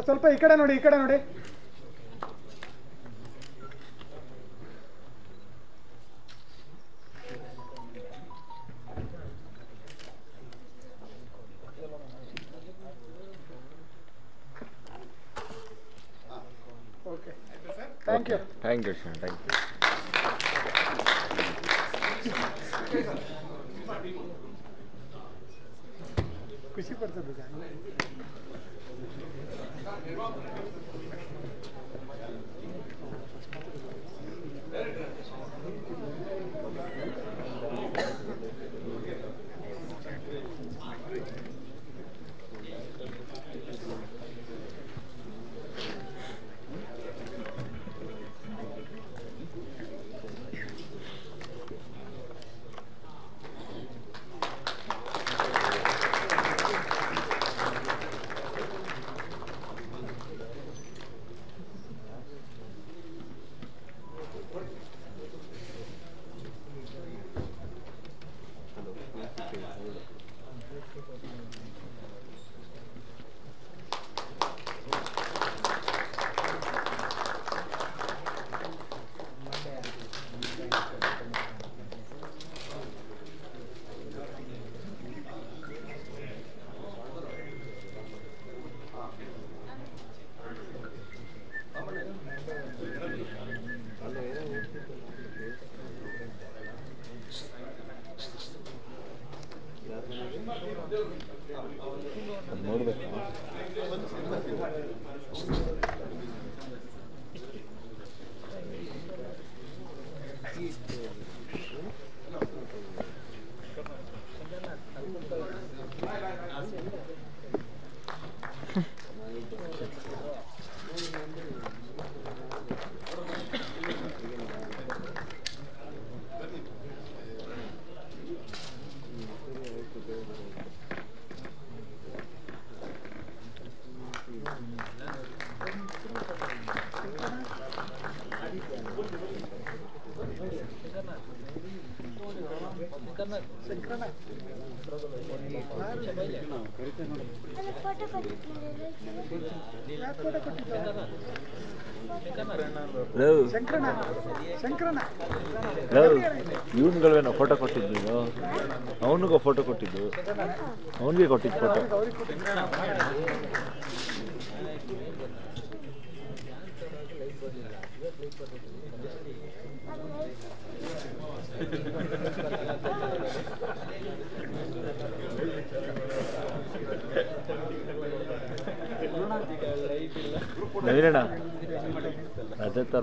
ಸ್ವಲ್ಪ ಈ ಕಡೆ ನೋಡಿ, ಈ ಕಡೆ ನೋಡಿ. Okay, thank you. Thank you sir, thank you. ಖುಷಿ ಪಡ್ತದೆ. ಇವನ್ಗಳೇನೋ ಫೋಟೋ ಕೊಟ್ಟಿದ್ದು ನೀನು, ಅವನಿಗೂ ಫೋಟೋ ಕೊಟ್ಟಿದ್ದು, ಅವನಿಗೆ ಕೊಟ್ಟಿದ್ದು ಫೋಟೋ. ನವೀನಣ್ಣ ಅದೇ ಥರ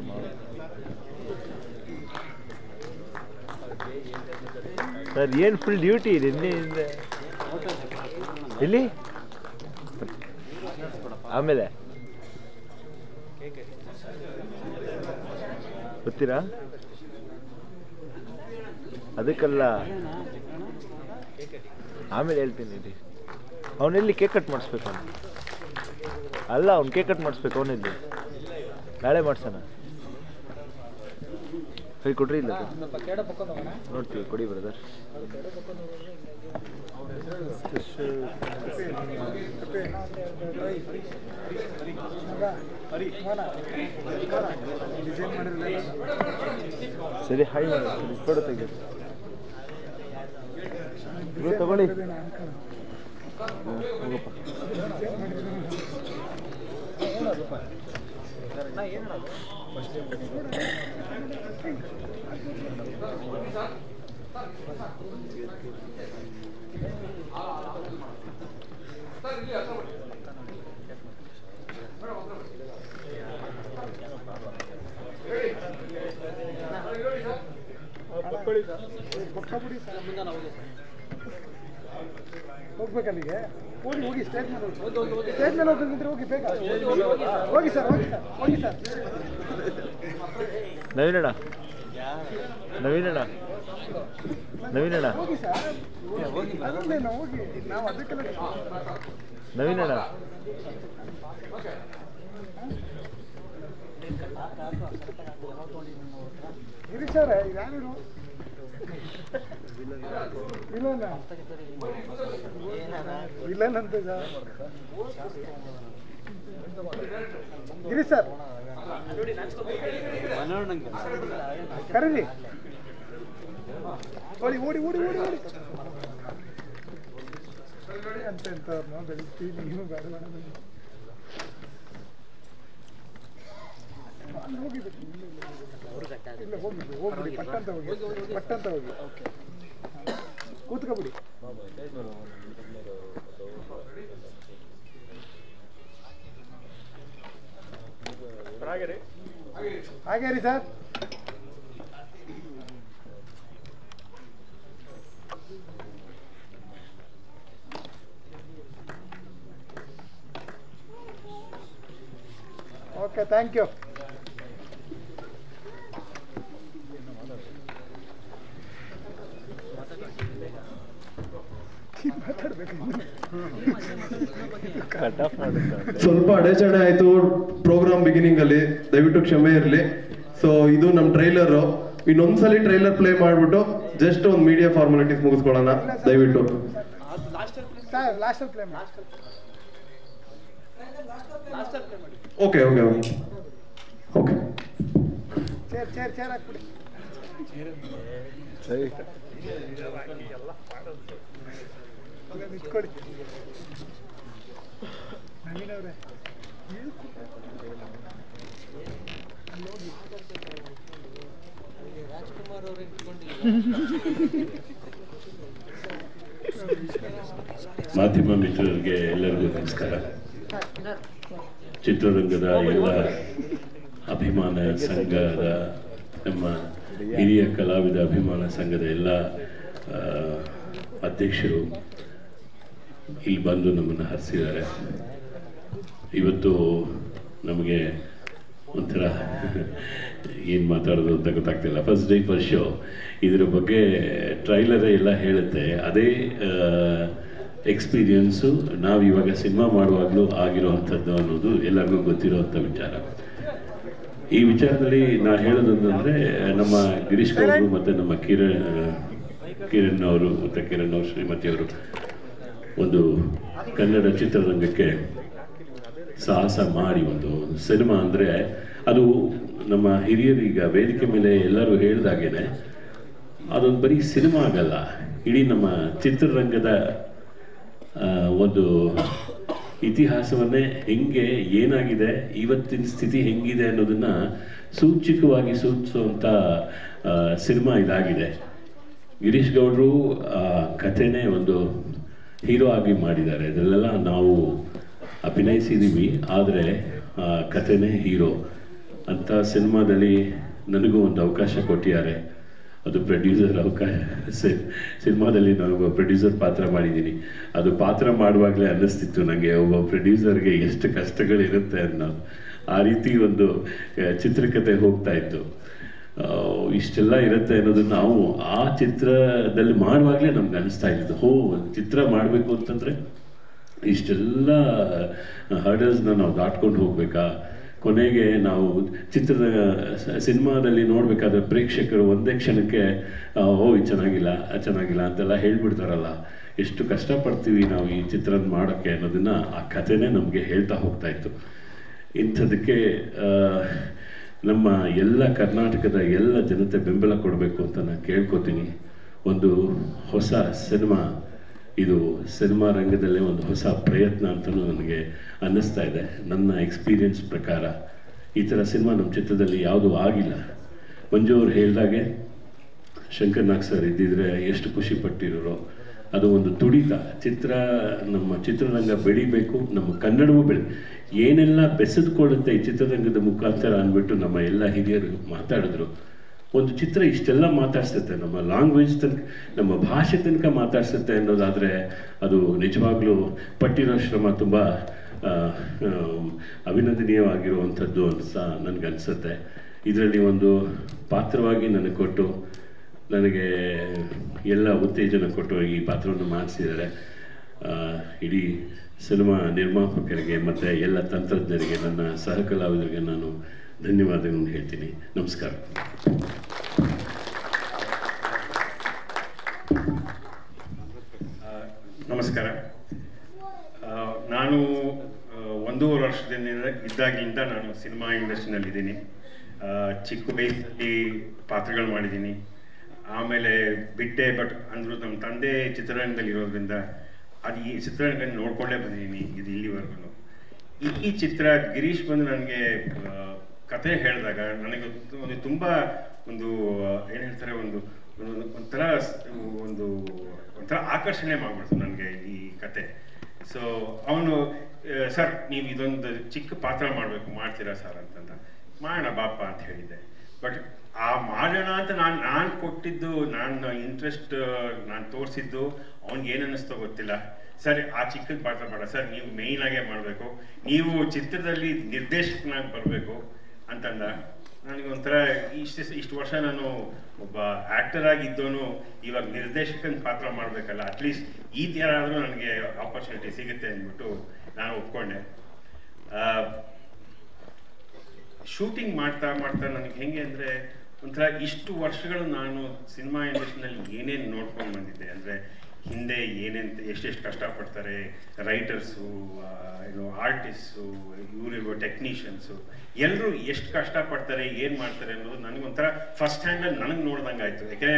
ಸರ್, ಏನು ಫುಲ್ ಡ್ಯೂಟಿ ಇದೆ ನಿನ್ನೆಯಿಂದ ಇಲ್ಲಿ. ಆಮೇಲೆ ಗೊತ್ತೀರಾ ಅದಕ್ಕಲ್ಲ, ಆಮೇಲೆ ಹೇಳ್ತೀನಿ ಇಲ್ಲಿ. ಅವನೆಲ್ಲಿ ಕೇಕ್ ಕಟ್ ಮಾಡಿಸ್ಬೇಕು ಅವನು, ಅಲ್ಲ ಅವ್ನು ಕೇಕ್ ಕಟ್ ಮಾಡಿಸ್ಬೇಕು ಅವನಲ್ಲಿ, ನಾಳೆ ಮಾಡ್ಸೋಣ. ಕೈ ಕೊಡ್ರಿ ಇಲ್ಲ ನೋಡ್ತೀವಿ, ಕೊಡಿ ಬ್ರದರ್. ಸರಿ, ಹಾಯ್ ಮಾಡಿ ಫೋಟೋ ತೆಗೆದು ತಗೊಳ್ಳಿ. ಹೋಗಪ್ಪ. ಹೋಗ್ಬೇಕಲ್ಲಿಗೆ, ಹೋಗಿ ಹೋಗಿ ಸ್ಟೇಜ್ ಮೇಲೆ ಹೋಗಿ, ಸ್ಟೇಜ್ ಮೇಲೆ ಹೋಗಿದ್ರೆ ಹೋಗಿ ಬೇಗ ಹೋಗಿ ಸರ್, ಹೋಗಿ ಸರ್, ಹೋಗಿ ಸರ್. ನವೀನಣ್ಣ, ನವೀನಣ್ಣ, ನವೀನಣ್ಣ, ಹೋಗಿ ಸರ್, ಅಲ್ಲೇನೋ ಹೋಗಿ, ನಾವು ಅದಕ್ಕೆಲ್ಲ ನವೀನಣ್ಣ. ಇರಿ ಸರ್, ಯಾರು ಇಲ್ಲ ಇಲ್ಲಂತೆ ಸರ್. ಗಿರಿ ಸರ್ ಕರೀರಿ, ಓಡಿ ಓಡಿ ಓಡಿ ಓಡಿ ಓಡಿ ಅಂತ ಎಂತವ್ರನ್ನ ಬೆಳಿತೀವಿ. ನೀವು ಬೇಡ ಬೇಡ ಹೋಗಿಬೇಕು, ಇಲ್ಲ ಹೋಗ್ಬಿಡಿ ಹೋಗ್ಬಿಡಿ, ಪಟ್ಟಂತ ಹೋಗಿ, ಪಟ್ಟಂತ ಹೋಗಿ, ಕೂತ್ಕೊಬಿಡಿ. ಹಾಗೆ ರೀ ಸರ್. Okay, thank you. ಸ್ವಲ್ಪ ಅಡಚಣೆ ಆಯ್ತು ಪ್ರೋಗ್ರಾಮ್ ಬಿಗಿನಿಂಗ್ ಅಲ್ಲಿ, ದಯವಿಟ್ಟು ಕ್ಷಮೆ ಇರಲಿ. ಸೊ ಇದು ನಮ್ಮ ಟ್ರೈಲರ್. ಇನ್ನೊಂದ್ಸಲಿ ಟ್ರೈಲರ್ ಪ್ಲೇ ಮಾಡ್ಬಿಟ್ಟು ಜಸ್ಟ್ ಒಂದು ಮೀಡಿಯಾ ಫಾರ್ಮಾಲಿಟೀಸ್ ಮುಗಿಸ್ಕೊಳ್ಳೋಣ ದಯವಿಟ್ಟು. ಸರ್ ಲಾಸ್ಟಲ್ಲಿ ಪ್ಲೇ ಮಾಡಿ. Okay okay okay okay chair ಹಾಕ್ಬಿಡಿ. ಸರಿ ನಿಂತ್ಕೊಳ್ಳಿ ನವೀನ್ ಅವರೇ. ರಾಜ್ಕುಮಾರ್ ಅವರೇ ಮಾಧ್ಯಮ ಮಿತ್ರರಿಗೆ ಎಲ್ಲರಿಗೂ ನಮಸ್ಕಾರ. ಚಿತ್ರರಂಗದ ಎಲ್ಲ ಅಭಿಮಾನ ಸಂಘದ, ನಮ್ಮ ಹಿರಿಯ ಕಲಾವಿದ ಅಭಿಮಾನ ಸಂಘದ ಎಲ್ಲ ಅಧ್ಯಕ್ಷರು ಇಲ್ಲಿ ಬಂದು ನಮ್ಮನ್ನು ಹರಿಸಿದ್ದಾರೆ. ಇವತ್ತು ನಮಗೆ ಒಂಥರ ಏನು ಮಾತಾಡೋದು ಅಂತ ಗೊತ್ತಾಗ್ತಿಲ್ಲ. ಫಸ್ಟ್ ಡೇ ಫಸ್ಟ್ ಶೋ, ಇದರ ಬಗ್ಗೆ ಟ್ರೈಲರೇ ಎಲ್ಲ ಹೇಳುತ್ತೆ. ಅದೇ ಎಕ್ಸ್ಪೀರಿಯನ್ಸು ನಾವು ಇವಾಗ ಸಿನಿಮಾ ಮಾಡುವಾಗಲೂ ಆಗಿರೋವಂಥದ್ದು ಅನ್ನೋದು ಎಲ್ಲರಿಗೂ ಗೊತ್ತಿರೋವಂಥ ವಿಚಾರ. ಈ ವಿಚಾರದಲ್ಲಿ ನಾನು ಹೇಳೋದಂದ್ರೆ, ನಮ್ಮ ಗಿರೀಶ್ ಅವರು ಮತ್ತು ನಮ್ಮ ಕಿರಣ್ ಅವರು ಮತ್ತು ಕಿರಣ್ ಅವರು, ಶ್ರೀಮತಿ ಅವರು ಒಂದು ಕನ್ನಡ ಚಿತ್ರರಂಗಕ್ಕೆ ಸಾಹಸ ಮಾಡಿ ಒಂದು ಸಿನಿಮಾ ಅಂದರೆ ಅದು ನಮ್ಮ ಹಿರಿಯರು ಈಗ ವೇದಿಕೆ ಮೇಲೆ ಎಲ್ಲರೂ ಹೇಳಿದಾಗೇನೆ ಅದೊಂದು ಬರೀ ಸಿನಿಮಾ ಆಗಲ್ಲ, ಇಡೀ ನಮ್ಮ ಚಿತ್ರರಂಗದ ಒಂದು ಇತಿಹಾಸವನ್ನೇ ಹೆಂಗೆ ಏನಾಗಿದೆ, ಇವತ್ತಿನ ಸ್ಥಿತಿ ಹೆಂಗಿದೆ ಅನ್ನೋದನ್ನ ಸೂಚಿಕವಾಗಿ ಸೂಚಿಸುವಂಥ ಸಿನಿಮಾ ಇದಾಗಿದೆ. ಗಿರೀಶ್ ಗೌಡರು ಕಥೆನೇ ಒಂದು ಹೀರೋ ಆಗಿ ಮಾಡಿದ್ದಾರೆ. ಇದರಲ್ಲೆಲ್ಲ ನಾವು ಅಭಿನಯಿಸಿದ್ದೀವಿ, ಆದರೆ ಕಥೆನೇ ಹೀರೋ ಅಂತ ಸಿನಿಮಾದಲ್ಲಿ ನನಗೂ ಒಂದು ಅವಕಾಶ ಕೊಟ್ಟಿದ್ದಾರೆ. ಅದು ಪ್ರೊಡ್ಯೂಸರ್ ಅವಕಾಶ. ಸಿನಿಮಾದಲ್ಲಿ ನಾನು ಪ್ರೊಡ್ಯೂಸರ್ ಪಾತ್ರ ಮಾಡಿದ್ದೀನಿ. ಅದು ಪಾತ್ರ ಮಾಡುವಾಗಲೇ ಅನ್ನಿಸ್ತಿತ್ತು ನನಗೆ, ಒಬ್ಬ ಪ್ರೊಡ್ಯೂಸರ್ಗೆ ಎಷ್ಟು ಕಷ್ಟಗಳಿರುತ್ತೆ ಅನ್ನೋದು. ಆ ರೀತಿ ಒಂದು ಚಿತ್ರಕಥೆ ಹೋಗ್ತಾ ಇತ್ತು. ಇಷ್ಟೆಲ್ಲ ಇರುತ್ತೆ ಅನ್ನೋದನ್ನು ನಾವು ಆ ಚಿತ್ರದಲ್ಲಿ ಮಾಡುವಾಗಲೇ ನಮ್ಗೆ ಅನಿಸ್ತಾ ಇದ್ದು, ಚಿತ್ರ ಮಾಡಬೇಕು ಅಂತಂದರೆ ಇಷ್ಟೆಲ್ಲ ಹರ್ಡಲ್ಸ್ನ ನಾವು ದಾಟ್ಕೊಂಡು ಹೋಗ್ಬೇಕಾ, ಕೊನೆಗೆ ನಾವು ಚಿತ್ರದ ಸಿನಿಮಾದಲ್ಲಿ ನೋಡಬೇಕಾದ್ರೆ ಪ್ರೇಕ್ಷಕರು ಒಂದೇ ಕ್ಷಣಕ್ಕೆ ಇದು ಚೆನ್ನಾಗಿಲ್ಲ ಅಂತೆಲ್ಲ ಹೇಳ್ಬಿಡ್ತಾರಲ್ಲ, ಎಷ್ಟು ಕಷ್ಟಪಡ್ತೀವಿ ನಾವು ಈ ಚಿತ್ರನ ಮಾಡೋಕ್ಕೆ ಅನ್ನೋದನ್ನ ಆ ಕಥೆನೇ ನಮಗೆ ಹೇಳ್ತಾ ಹೋಗ್ತಾ ಇತ್ತು. ಇಂಥದಕ್ಕೆ ನಮ್ಮ ಎಲ್ಲ ಕರ್ನಾಟಕದ ಎಲ್ಲ ಜನತೆ ಬೆಂಬಲ ಕೊಡಬೇಕು ಅಂತ ನಾನು ಕೇಳ್ಕೊತೀನಿ. ಒಂದು ಹೊಸ ಸಿನಿಮಾ, ಇದು ಸಿನಿಮಾ ರಂಗದಲ್ಲೇ ಒಂದು ಹೊಸ ಪ್ರಯತ್ನ ಅಂತಲೂ ನನಗೆ ಅನ್ನಿಸ್ತಾ ಇದೆ. ನನ್ನ ಎಕ್ಸ್ಪೀರಿಯನ್ಸ್ ಪ್ರಕಾರ ಈ ಥರ ಸಿನಿಮಾ ನಮ್ಮ ಚಿತ್ರದಲ್ಲಿ ಯಾವುದೂ ಆಗಿಲ್ಲ. ಮಂಜು ಅವ್ರು ಹೇಳಿದಾಗೆ ಶಂಕರ್ ನಾಗ್ ಸರ್ ಇದ್ದಿದ್ರೆ ಎಷ್ಟು ಖುಷಿ ಪಟ್ಟಿರೋರು. ಅದು ಒಂದು ತುಡಿತ. ನಮ್ಮ ಚಿತ್ರರಂಗ ಬೆಳಿಬೇಕು, ನಮ್ಮ ಕನ್ನಡವೂ ಏನೆಲ್ಲ ಬೆಸೆದುಕೊಳ್ಳುತ್ತೆ ಈ ಚಿತ್ರರಂಗದ ಮುಖಾಂತರ ಅಂದ್ಬಿಟ್ಟು ನಮ್ಮ ಎಲ್ಲ ಹಿರಿಯರು ಮಾತಾಡಿದ್ರು. ಒಂದು ಚಿತ್ರ ಇಷ್ಟೆಲ್ಲ ಮಾತಾಡ್ಸುತ್ತೆ, ನಮ್ಮ ಲ್ಯಾಂಗ್ವೇಜ್ ತನಕ, ನಮ್ಮ ಭಾಷೆ ತನಕ ಮಾತಾಡ್ಸುತ್ತೆ ಅನ್ನೋದಾದರೆ ಅದು ನಿಜವಾಗ್ಲೂ ಪಟ್ಟಿರೋ ಶ್ರಮ ತುಂಬ ಅಭಿನಂದನೀಯವಾಗಿರುವಂಥದ್ದು ಅಂತ ನನಗನ್ಸುತ್ತೆ. ಇದರಲ್ಲಿ ಒಂದು ಪಾತ್ರವಾಗಿ ನನಗೆ ಕೊಟ್ಟು, ನನಗೆ ಎಲ್ಲ ಉತ್ತೇಜನ ಕೊಟ್ಟು ಈ ಪಾತ್ರವನ್ನು ಮಾಡಿಸಿದ್ದಾರೆ. ಇಡೀ ಸಿನಿಮಾ ನಿರ್ಮಾಪಕರಿಗೆ ಮತ್ತು ಎಲ್ಲ ತಂತ್ರಜ್ಞರಿಗೆ, ನನ್ನ ಸಹಕಲಾವಿದರಿಗೆ ನಾನು ಧನ್ಯವಾದಗಳನ್ನು ಹೇಳ್ತೀನಿ. ನಮಸ್ಕಾರ. ನಮಸ್ಕಾರ. ನಾನು 1.5 ವರ್ಷದಿಂದ ಇದ್ದಾಗಲಿಂದ ನಾನು ಸಿನಿಮಾ ಇಂಡಸ್ಟ್ರಿನಲ್ಲಿದ್ದೀನಿ. ಚಿಕ್ಕ ವಯಸ್ಸಲ್ಲಿ ಪಾತ್ರಗಳು ಮಾಡಿದ್ದೀನಿ, ಆಮೇಲೆ ಬಿಟ್ಟೆ. ಬಟ್ ಅಂದರೂ ನಮ್ಮ ತಂದೆ ಚಿತ್ರರಂಗದಲ್ಲಿ ಇರೋದ್ರಿಂದ ಅದು ಈ ಚಿತ್ರರಂಗ ನೋಡ್ಕೊಂಡೇ ಬಂದಿದ್ದೀನಿ ಇದು ಇಲ್ಲಿವರೆಗೂ. ಈ ಚಿತ್ರ ಗಿರೀಶ್ ಬಂದು ನನಗೆ ಕತೆ ಹೇಳಿದಾಗ ನನಗೆ ಒಂದು ತುಂಬ ಏನು ಹೇಳ್ತಾರೆ, ಒಂಥರ ಆಕರ್ಷಣೆ ಮಾಡ್ಬಿಡ್ತು ನನಗೆ ಈ ಕತೆ. ಸೊ ಅವನು, ಸರ್ ನೀವು ಇದೊಂದು ಚಿಕ್ಕ ಪಾತ್ರ ಮಾಡ್ತೀರಾ ಸರ್ ಅಂತಂದ. ಮಾಡೋಣ ಬಾಪ ಅಂತ ಹೇಳಿದ್ದೆ. ಬಟ್ ಆ ಮಾಡೋಣ ಅಂತ ನಾನು ಕೊಟ್ಟಿದ್ದು, ನಾನು ಇಂಟ್ರೆಸ್ಟ್ ನಾನು ತೋರಿಸಿದ್ದು ಅವ್ನಿಗೆ ಏನು ಅನ್ನಿಸ್ತೋ ಗೊತ್ತಿಲ್ಲ. ಸರ್ ಆ ಚಿಕ್ಕದ ಪಾತ್ರ ಬೇಡ ಸರ್, ನೀವು ಮೇಯ್ನ್ ಆಗೇ ಮಾಡಬೇಕು, ನೀವು ಚಿತ್ರದಲ್ಲಿ ನಿರ್ದೇಶಕನಾಗಿ ಬರಬೇಕು ಅಂತಂದ. ನನಗೆ ಒಂಥರ ಇಷ್ಟು ವರ್ಷ ನಾನು ಒಬ್ಬ ಆ್ಯಕ್ಟರ್ ಆಗಿದ್ದೋನು ಇವಾಗ ನಿರ್ದೇಶಕನ ಪಾತ್ರ ಮಾಡಬೇಕಲ್ಲ, ಅಟ್ಲೀಸ್ಟ್ ಈ ಥರ ಆದರೂ ನನಗೆ ಆಪರ್ಚುನಿಟಿ ಸಿಗುತ್ತೆ ಅಂದ್ಬಿಟ್ಟು ನಾನು ಒಪ್ಕೊಂಡೆ. ಶೂಟಿಂಗ್ ಮಾಡ್ತಾ ನನಗೆ ಹೆಂಗೆ ಅಂದರೆ, ಒಂಥರ ಇಷ್ಟು ವರ್ಷಗಳು ನಾನು ಸಿನಿಮಾ ಇಂಡಸ್ಟ್ರಿನಲ್ಲಿ ಏನೇನು ನೋಡ್ಕೊಂಡು ಬಂದಿದ್ದೆ ಅಂದರೆ, ಹಿಂದೆ ಏನೇನು ಎಷ್ಟೆಷ್ಟು ಕಷ್ಟಪಡ್ತಾರೆ ರೈಟರ್ಸು, ಆರ್ಟಿಸ್ಟು, ಇವರಿರುವ ಟೆಕ್ನಿಷಿಯನ್ಸು ಎಲ್ಲರೂ ಎಷ್ಟು ಕಷ್ಟಪಡ್ತಾರೆ, ಏನು ಮಾಡ್ತಾರೆ ಅನ್ನೋದು ನನಗೊಂಥರ ಫಸ್ಟ್ ಹ್ಯಾಂಡಲ್ಲಿ ನನಗೆ ನೋಡ್ದಂಗೆ ಆಯಿತು. ಯಾಕೆಂದರೆ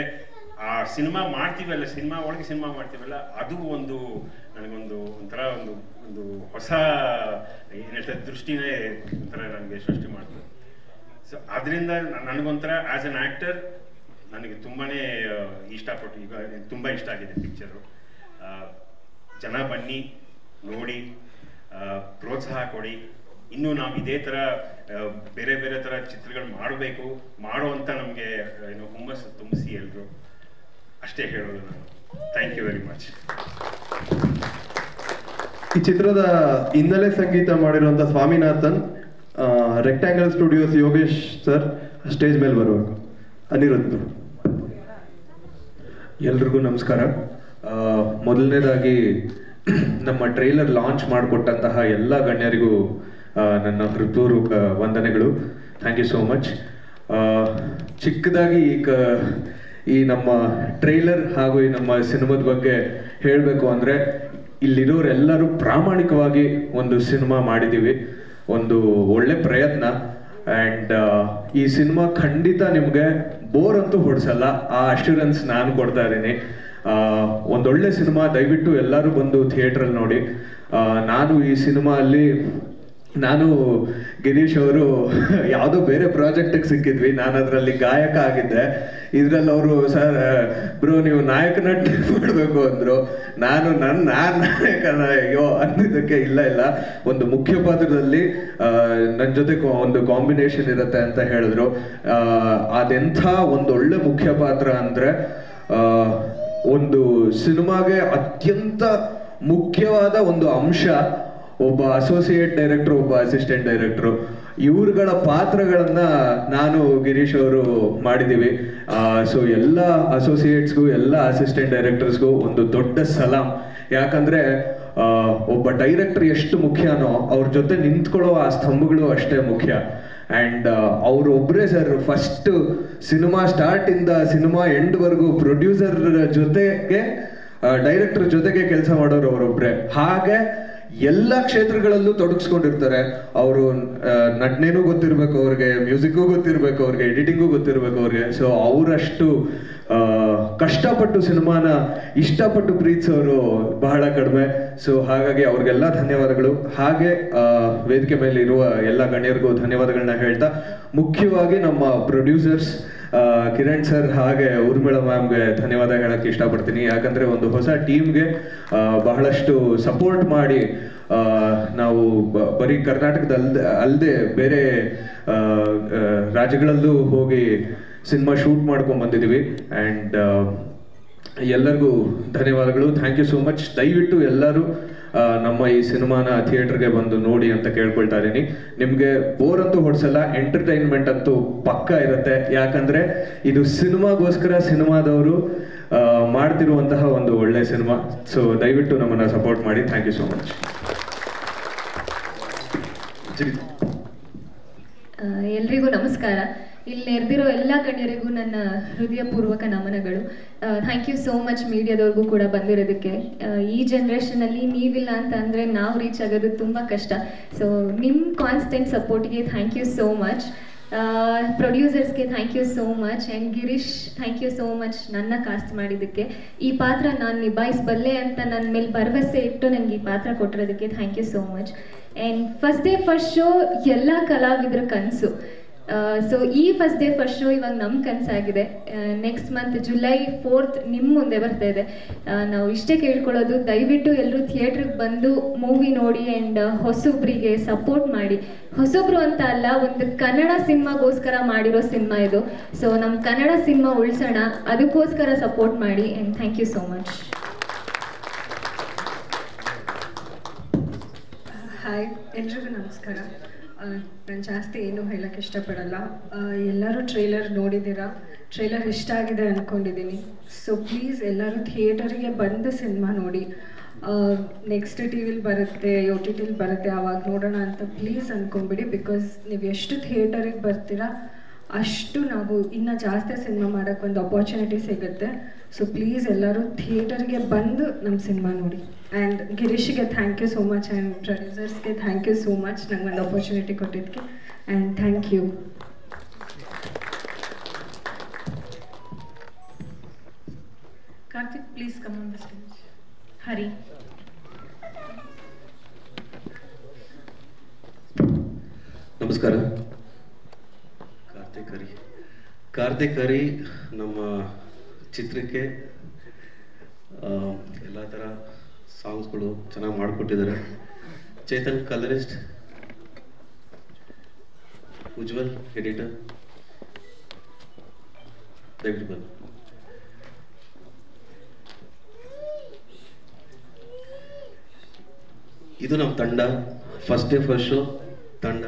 ಆ ಸಿನಿಮಾ ಮಾಡ್ತೀವಲ್ಲ, ಸಿನಿಮಾ ಒಳಗೆ ಸಿನಿಮಾ ಮಾಡ್ತೀವಲ್ಲ, ಅದು ಒಂದು ನನಗೊಂದು ಒಂಥರ ಒಂದು ಹೊಸ ಏನು ಹೇಳ್ತಾರೆ ದೃಷ್ಟಿನೇ ಒಂಥರ ನನಗೆ ಸೃಷ್ಟಿ ಮಾಡ್ತದೆ. ಸೊ ಅದರಿಂದ ನನಗೊಂಥರ ಆ್ಯಸ್ ಅನ್ ಆ್ಯಕ್ಟರ್ ನನಗೆ ತುಂಬಾ ಇಷ್ಟಪಟ್ಟು, ಈಗ ತುಂಬ ಇಷ್ಟ ಆಗಿದೆ ಪಿಕ್ಚರು. ಜನ ಬನ್ನಿ ನೋಡಿ, ಪ್ರೋತ್ಸಾಹ ಕೊಡಿ. ಇನ್ನೂ ನಾವು ಇದೇ ಥರ ಬೇರೆ ಬೇರೆ ಥರ ಚಿತ್ರಗಳು ಮಾಡಬೇಕು, ಮಾಡುವಂಥ ನಮಗೆ ಹುಮ್ಮಸ್ಸು ತುಂಬಿಸಿ ಎಲ್ಲರೂ, ಅಷ್ಟೇ ಹೇಳೋದು ನಾನು. Thank you very much. ಈ ಚಿತ್ರದ ಹಿನ್ನೆಲೆ ಸಂಗೀತ ಮಾಡಿರುವಂಥ Swaminathan, rectangle studios Yogesh sir stage ಮೇಲೆ ಬರಬೇಕು. ಅನಿರುದ್ಧ. ಎಲ್ರಿಗೂ ನಮಸ್ಕಾರ. ಮೊದಲನೇದಾಗಿ ನಮ್ಮ ಟ್ರೈಲರ್ ಲಾಂಚ್ ಮಾಡಿಕೊಟ್ಟಂತಹ ಎಲ್ಲ ಗಣ್ಯರಿಗೂ ನನ್ನ ಹೃತ್ಪೂರ್ವಕ ವಂದನೆಗಳು. Thank you so much. ಚಿಕ್ಕದಾಗಿ ಈ ನಮ್ಮ ಟ್ರೈಲರ್ ಹಾಗೂ ಈ ನಮ್ಮ ಸಿನಿಮಾದ ಬಗ್ಗೆ ಹೇಳಬೇಕು ಅಂದರೆ, ಇಲ್ಲಿರೋರೆಲ್ಲರೂ ಪ್ರಾಮಾಣಿಕವಾಗಿ ಒಂದು ಸಿನಿಮಾ ಮಾಡಿದ್ದೀವಿ, ಒಂದು ಒಳ್ಳೆ ಪ್ರಯತ್ನ. ಆ್ಯಂಡ್ ಈ ಸಿನಿಮಾ ಖಂಡಿತ ನಿಮಗೆ ಬೋರ್ ಅಂತೂ ಹೊಡ್ಸಲ್ಲ, ಆ ಅಶ್ಯೂರೆನ್ಸ್ ನಾನು ಕೊಡ್ತಾ ಇದ್ದೀನಿ. ಒಂದೊಳ್ಳೆ ಸಿನಿಮಾ, ದಯವಿಟ್ಟು ಎಲ್ಲರೂ ಬಂದು ಥಿಯೇಟ್ರಲ್ಲಿ ನೋಡಿ. ನಾನು ಈ ಸಿನಿಮಾ ಅಲ್ಲಿ ಗಿರೀಶ್ ಅವರು ಯಾವುದೋ ಬೇರೆ ಪ್ರಾಜೆಕ್ಟಿಗೆ ಸಿಕ್ಕಿದ್ವಿ, ನಾನು ಅದರಲ್ಲಿ ಗಾಯಕ ಆಗಿದ್ದೆ. ಇದರಲ್ಲಿ ಅವರು ಸರ್ ಬ್ರೋ ನೀವು ನಾಯಕ ನಟ ಮಾಡಬೇಕು ಅಂದರು. ನಾನು ನಾಯಕನ ಅಯ್ಯೋ ಅನ್ನೋದಕ್ಕೆ ಇಲ್ಲ ಒಂದು ಮುಖ್ಯ ಪಾತ್ರದಲ್ಲಿ ನನ್ನ ಜೊತೆ ಒಂದು ಕಾಂಬಿನೇಷನ್ ಇರುತ್ತೆ ಅಂತ ಹೇಳಿದ್ರು. ಅದೆಂಥ ಒಂದೊಳ್ಳೆ ಮುಖ್ಯ ಪಾತ್ರ ಅಂದರೆ, ಒಂದು ಸಿನಿಮಾಗೆ ಅತ್ಯಂತ ಮುಖ್ಯವಾದ ಒಂದು ಅಂಶ ಒಬ್ಬ ಅಸೋಸಿಯೇಟ್ ಡೈರೆಕ್ಟರ್, ಒಬ್ಬ ಅಸಿಸ್ಟೆಂಟ್ ಡೈರೆಕ್ಟ್ರು, ಇವ್ರುಗಳ ಪಾತ್ರಗಳನ್ನ ನಾನು ಗಿರೀಶ್ ಅವರು ಮಾಡಿದ್ದೀವಿ. ಸೊ ಎಲ್ಲ ಅಸೋಸಿಯೇಟ್ಸ್ಗೂ ಎಲ್ಲ ಅಸಿಸ್ಟೆಂಟ್ ಡೈರೆಕ್ಟರ್ಸ್ಗೂ ಒಂದು ದೊಡ್ಡ ಸಲಾಂ. ಯಾಕಂದ್ರೆ ಒಬ್ಬ ಡೈರೆಕ್ಟರ್ ಎಷ್ಟು ಮುಖ್ಯನೋ ಅವ್ರ ಜೊತೆ ನಿಂತ್ಕೊಳ್ಳೋ ಆ ಸ್ತಂಭಗಳು ಅಷ್ಟೇ ಮುಖ್ಯ. ಆ್ಯಂಡ್ ಅವರೊಬ್ಬರೇ ಸರ್ ಫಸ್ಟ್ ಸಿನಿಮಾ ಸ್ಟಾರ್ಟ್ ಇಂದ ಸಿನಿಮಾ ಎಂಡ್ವರೆಗೂ ಪ್ರೊಡ್ಯೂಸರ್ ಜೊತೆಗೆ ಡೈರೆಕ್ಟರ್ ಜೊತೆಗೆ ಕೆಲಸ ಮಾಡೋರು ಅವರೊಬ್ಬರೇ. ಹಾಗೆ ಎಲ್ಲ ಕ್ಷೇತ್ರಗಳಲ್ಲೂ ತೊಡಗಿಸ್ಕೊಂಡಿರ್ತಾರೆ. ಅವರು ನಟನೆನೂ ಗೊತ್ತಿರ್ಬೇಕು ಅವ್ರಿಗೆ, ಮ್ಯೂಸಿಕ್ಗೂ ಗೊತ್ತಿರ್ಬೇಕು ಅವ್ರಿಗೆ, ಎಡಿಟಿಂಗೂ ಗೊತ್ತಿರ್ಬೇಕು ಅವ್ರಿಗೆ. ಸೊ ಅವರಷ್ಟು ಕಷ್ಟಪಟ್ಟು ಸಿನಿಮಾನ ಇಷ್ಟಪಟ್ಟು ಪ್ರೀತಿಸೋರು ಬಹಳ ಕಡಿಮೆ. ಸೊ ಹಾಗಾಗಿ ಅವ್ರಿಗೆಲ್ಲ ಧನ್ಯವಾದಗಳು. ಹಾಗೆ ವೇದಿಕೆ ಮೇಲೆ ಇರುವ ಎಲ್ಲ ಗಣ್ಯರಿಗೂ ಧನ್ಯವಾದಗಳನ್ನ ಹೇಳ್ತಾ, ಮುಖ್ಯವಾಗಿ ನಮ್ಮ ಪ್ರೊಡ್ಯೂಸರ್ಸ್ ಕಿರಣ್ ಸರ್ ಹಾಗೆ ಊರ್ಮಿಳಾ ಮ್ಯಾಮ್ಗೆ ಧನ್ಯವಾದ ಹೇಳಕ್ಕೆ ಇಷ್ಟಪಡ್ತೀನಿ. ಯಾಕಂದ್ರೆ ಒಂದು ಹೊಸ ಟೀಮ್ಗೆ ಬಹಳಷ್ಟು ಸಪೋರ್ಟ್ ಮಾಡಿ ನಾವು ಬರೀ ಅಲ್ಲದೆ ಬೇರೆ ರಾಜ್ಯಗಳಲ್ಲೂ ಹೋಗಿ ಸಿನಿಮಾ ಶೂಟ್ ಮಾಡ್ಕೊಂಡು ಬಂದಿದ್ದೀವಿ. ಆ್ಯಂಡ್ ಎಲ್ಲರಿಗೂ ಧನ್ಯವಾದಗಳು. Thank you so much. ದಯವಿಟ್ಟು ಎಲ್ಲರೂ ನಮ್ಮ ಈ ಸಿನಿಮಾನ ಥಿಯೇಟರ್ಗೆ ಬಂದು ನೋಡಿ ಅಂತ ಕೇಳ್ಕೊಳ್ತಾ ಇದ್ದೀನಿ. ನಿಮಗೆ ಬೋರ್ ಅಂತೂ ಹೊಡ್ಸಲ್ಲ, ಎಂಟರ್ಟೈನ್ಮೆಂಟ್ ಅಂತೂ ಪಕ್ಕ ಇರುತ್ತೆ. ಯಾಕಂದ್ರೆ ಇದು ಸಿನಿಮಾಗೋಸ್ಕರ ಸಿನಿಮಾದವರು ಮಾಡ್ತಿರುವಂತಹ ಒಂದು ಒಳ್ಳೆ ಸಿನಿಮಾ. ಸೊ ದಯವಿಟ್ಟು ನಮ್ಮನ್ನ ಸಪೋರ್ಟ್ ಮಾಡಿ. Thank you so much. ಎಲ್ರಿಗೂ ನಮಸ್ಕಾರ. ಇಲ್ಲಿ ನೆರೆದಿರೋ ಎಲ್ಲ ಗಣ್ಯರಿಗೂ ನನ್ನ ಹೃದಯಪೂರ್ವಕ ನಮನಗಳು. ಥ್ಯಾಂಕ್ ಯು ಸೋ ಮಚ್ ಮೀಡಿಯಾದವ್ರಿಗೂ ಕೂಡ ಬಂದಿರೋದಕ್ಕೆ. ಈ ಜನ್ರೇಷನಲ್ಲಿ ನೀವಿಲ್ಲ ಅಂತ ಅಂದರೆ ನಾವು ರೀಚ್ ಆಗೋದು ತುಂಬ ಕಷ್ಟ. ಸೊ ನಿಮ್ಮ ಕಾನ್ಸ್ಟೆಂಟ್ ಸಪೋರ್ಟ್ಗೆ ಥ್ಯಾಂಕ್ ಯು ಸೋ ಮಚ್. ಪ್ರೊಡ್ಯೂಸರ್ಸ್ಗೆ thank you so much. And Girish thank you so much ನನ್ನ ಕಾಸ್ಟ್ ಮಾಡಿದ್ದಕ್ಕೆ. ಈ ಪಾತ್ರ ನಾನು ನಿಭಾಯಿಸಬಲ್ಲೆ ಅಂತ ನನ್ನ ಮೇಲೆ ಭರವಸೆ ಇಟ್ಟು ನನಗೆ ಈ ಪಾತ್ರ ಕೊಟ್ಟಿರೋದಕ್ಕೆ thank you so much. And first day first show ಎಲ್ಲ ಕಲಾವಿದರ ಕನಸು. ಸೊ ಈ ಫಸ್ಟ್ ಡೇ ಫಸ್ಟ್ ಶೋ ಇವಾಗ ನಮ್ಮ ಕನಸಾಗಿದೆ. ನೆಕ್ಸ್ಟ್ ಮಂತ್ July 4th ನಿಮ್ಮ ಮುಂದೆ ಬರ್ತಾ ಇದೆ. ನಾವು ಇಷ್ಟೇ ಕೇಳ್ಕೊಳ್ಳೋದು, ದಯವಿಟ್ಟು ಎಲ್ಲರೂ ಥಿಯೇಟ್ರಿಗೆ ಬಂದು ಮೂವಿ ನೋಡಿ ಆ್ಯಂಡ್ ಹೊಸೊಬ್ರಿಗೆ ಸಪೋರ್ಟ್ ಮಾಡಿ. ಹೊಸೊಬ್ರು ಅಂತ ಅಲ್ಲ, ಒಂದು ಕನ್ನಡ ಸಿನಿಮಾಗೋಸ್ಕರ ಮಾಡಿರೋ ಸಿನಿಮಾ ಇದು. ಸೊ ನಮ್ಮ ಕನ್ನಡ ಸಿನಿಮಾ ಉಳಿಸೋಣ, ಅದಕ್ಕೋಸ್ಕರ ಸಪೋರ್ಟ್ ಮಾಡಿ. And thank you so much. Hi, ಎಲ್ರಿಗೂ ನಮಸ್ಕಾರ. ನಾನು ಜಾಸ್ತಿ ಏನೂ ಹೇಳೋಕ್ಕೆ ಇಷ್ಟಪಡಲ್ಲ. ಎಲ್ಲರೂ ಟ್ರೇಲರ್ ನೋಡಿದ್ದೀರಾ, ಟ್ರೇಲರ್ ಇಷ್ಟ ಆಗಿದೆ ಅಂದ್ಕೊಂಡಿದ್ದೀನಿ. ಸೊ ಪ್ಲೀಸ್ ಎಲ್ಲರೂ ಥಿಯೇಟರಿಗೆ ಬಂದು ಸಿನಿಮಾ ನೋಡಿ. ನೆಕ್ಸ್ಟ್ ಟಿ.ವಿಲಿ ಬರುತ್ತೆ, OTTಲಿ ಬರುತ್ತೆ, ಆವಾಗ ನೋಡೋಣ ಅಂತ ಪ್ಲೀಸ್ ಅಂದ್ಕೊಂಬಿಡಿ. ಬಿಕಾಸ್ ನೀವು ಎಷ್ಟು ಥಿಯೇಟರಿಗೆ ಬರ್ತೀರಾ ಅಷ್ಟು ನಾವು ಇನ್ನೂ ಜಾಸ್ತಿ ಸಿನಿಮಾ ಮಾಡೋಕ್ಕೆ ಒಂದು ಅಪಾರ್ಚುನಿಟಿ ಸಿಗುತ್ತೆ. ಸೊ ಪ್ಲೀಸ್ ಎಲ್ಲರೂ ಥಿಯೇಟರ್ಗೆ ಬಂದು ನಮ್ಮ ಸಿನಿಮಾ ನೋಡಿ. ಆ್ಯಂಡ್ ಗಿರೀಶ್ಗೆ thank you so much and ಪ್ರೊಡ್ಯೂಸರ್ಸ್ಗೆ ಥ್ಯಾಂಕ್ ಯು ಸೋ ಮಚ್ ನಂಗೆ ಒಂದು ಅಪರ್ಚುನಿಟಿ ಕೊಟ್ಟಿದ್ದಕ್ಕೆ. And thank you. Karthik, please come on the stage. Hari. ನಮಸ್ಕಾರ. ಕಾರ್ತಿಕ್ ಹರಿ ನಮ್ಮ ಚಿತ್ರಕ್ಕೆ ಎಲ್ಲ ಥರ ಸಾಂಗ್ಸ್ಗಳು ಚೆನ್ನಾಗಿ ಮಾಡಿಕೊಟ್ಟಿದ್ದಾರೆ. ಚೇತನ್ ಕಲರಿಸ್ಟ್, ಉಜ್ವಲ್ ಎಡಿಟರ್, ದಯವಿಟ್ಟು ಬನ್ನಿ. ಇದು ನಮ್ಮ ತಂಡ, ಫಸ್ಟ್ ಡೇ ಫಸ್ಟ್ ಶೋ ತಂಡ.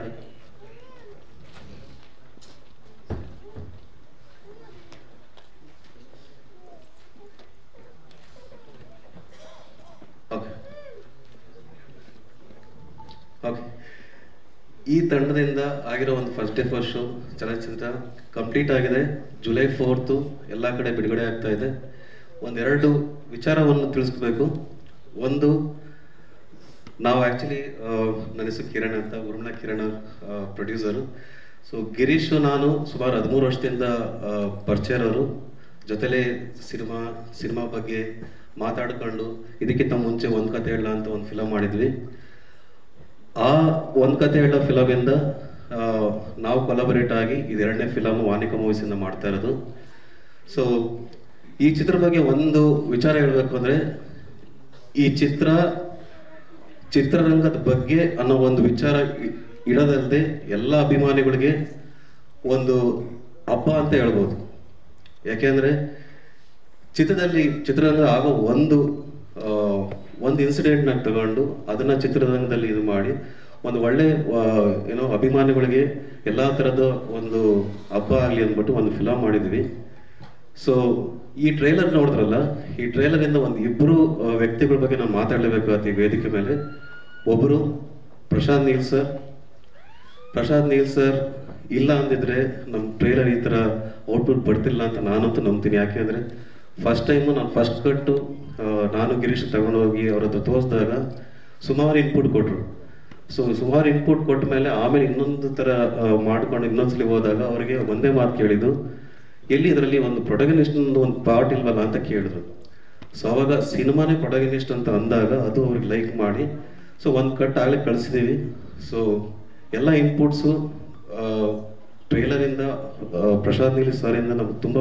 ಓಕೆ, ಈ ತಂಡದಿಂದ ಆಗಿರೋ ಒಂದು ಫಸ್ಟ್ ಡೇ ಫಸ್ಟ್ ಶೋ ಚಲನಚಿತ್ರ ಕಂಪ್ಲೀಟ್ ಆಗಿದೆ. ಜುಲೈ 4 ಎಲ್ಲ ಕಡೆ ಬಿಡುಗಡೆ ಆಗ್ತಾ ಇದೆ. ಒಂದೆರಡು ವಿಚಾರವನ್ನು ತಿಳಿಸ್ಬೇಕು. ಒಂದು, ನಾವು ಆ್ಯಕ್ಚುಲಿ ನನ್ನ ಹೆಸರು ಕಿರಣ್ ಅಂತ, ಉರ್ಮಿಳಾ ಕಿರಣ್ ಪ್ರೊಡ್ಯೂಸರು. ಸೊ ಗಿರೀಶು ನಾನು ಸುಮಾರು 13 ವರ್ಷದಿಂದ ಪರಿಚಯರವರು. ಜೊತೆಲೇ ಸಿನಿಮಾ ಬಗ್ಗೆ ಮಾತಾಡ್ಕೊಂಡು ಇದಕ್ಕಿಂತ ಮುಂಚೆ ಒಂದು ಕತೆ ಹೇಳ ಅಂತ ಒಂದು ಫಿಲಮ್ ಮಾಡಿದ್ವಿ. ಆ ಒಂದು ಕತೆ ಹೇಳೋ ಫಿಲಮಿಂದ ನಾವು ಕೊಲಾಬರೇಟ್ ಆಗಿ ಇದು 2ನೇ ಫಿಲಮ್ ವಾನಿಕ ಮೂವೀಸಿಂದ ಮಾಡ್ತಾ ಇರೋದು. ಸೊ ಈ ಚಿತ್ರ ಬಗ್ಗೆ ಒಂದು ವಿಚಾರ ಹೇಳಬೇಕು ಅಂದರೆ, ಈ ಚಿತ್ರರಂಗದ ಬಗ್ಗೆ ಅನ್ನೋ ಒಂದು ವಿಚಾರ ಇಡೋದಲ್ಲದೆ ಎಲ್ಲ ಅಭಿಮಾನಿಗಳಿಗೆ ಒಂದು ಹಬ್ಬ ಅಂತ ಹೇಳ್ಬೋದು. ಯಾಕೆಂದ್ರೆ ಚಿತ್ರರಂಗ ಆಗೋ ಒಂದು ಇನ್ಸಿಡೆಂಟ್ನ ತಗೊಂಡು ಅದನ್ನ ಚಿತ್ರರಂಗದಲ್ಲಿ ಇದು ಮಾಡಿ ಒಂದು ಒಳ್ಳೆ ಅಭಿಮಾನಿಗಳಿಗೆ ಎಲ್ಲ ಥರದ ಒಂದು ಹಬ್ಬ ಆಗಲಿ ಅಂದ್ಬಿಟ್ಟು ಒಂದು ಫಿಲಮ್ ಮಾಡಿದ್ವಿ. ಸೊ ಈ ಟ್ರೈಲರ್ ನೋಡಿದ್ರಲ್ಲ, ಈ ಟ್ರೈಲರಿಂದ ಒಂದು ಇಬ್ಬರು ವ್ಯಕ್ತಿಗಳ ಬಗ್ಗೆ ನಾವು ಮಾತಾಡಲೇಬೇಕಾಗುತ್ತೆ ಈ ವೇದಿಕೆ ಮೇಲೆ. ಒಬ್ಬರು ಪ್ರಶಾಂತ್ ನೀಲ್ ಸರ್ ಇಲ್ಲ ಅಂದಿದ್ರೆ ನಮ್ಮ ಟ್ರೈಲರ್ ಈ ಥರ ಔಟ್ಪುಟ್ ಬರ್ತಿಲ್ಲ ಅಂತ ನಾನಂತೂ ನಂಬ್ತೀನಿ. ಯಾಕೆಂದರೆ ಫಸ್ಟ್ ಟೈಮು ನಾನು ಫಸ್ಟ್ ಕಟ್ಟು ನಾನು ಗಿರೀಶ್ ತಗೊಂಡೋಗಿ ಅವ್ರ ಹತ್ರ ತೋರಿಸಿದಾಗ ಸುಮಾರು ಇನ್ಪುಟ್ ಕೊಟ್ಟರು. ಸೊ ಸುಮಾರು ಇನ್ಪುಟ್ ಕೊಟ್ಟ ಮೇಲೆ ಆಮೇಲೆ ಇನ್ನೊಂದು ಥರ ಮಾಡ್ಕೊಂಡು ಇನ್ನೊಂದ್ಸಲಿ ಹೋದಾಗ ಅವರಿಗೆ ಒಂದೇ ಮಾತು ಕೇಳಿದ್ದು, ಎಲ್ಲಿ ಇದರಲ್ಲಿ ಒಂದು ಪ್ರೊಟಗನಿಸ್ಟ್ ಒಂದು ಪಾರ್ಟ್ ಇಲ್ವಲ್ಲ ಅಂತ ಕೇಳಿದ್ರು. ಸೊ ಅವಾಗ ಸಿನಿಮಾನೇ ಪ್ರೊಟಗನಿಸ್ಟ್ ಅಂತ ಅಂದಾಗ ಅದು ಅವ್ರಿಗೆ ಲೈಕ್ ಮಾಡಿ ಸೊ ಒಂದು ಕಟ್ ಆಗಲೇ ಕಳಿಸಿದ್ದೀವಿ. ಸೊ ಎಲ್ಲ ಇನ್ಪುಟ್ಸು ಟ್ರೈಲರಿಂದ ಪ್ರಶಾಂತ್ ನೀಲ್ ಸರಿಂದ ನಮ್ಗೆ ತುಂಬ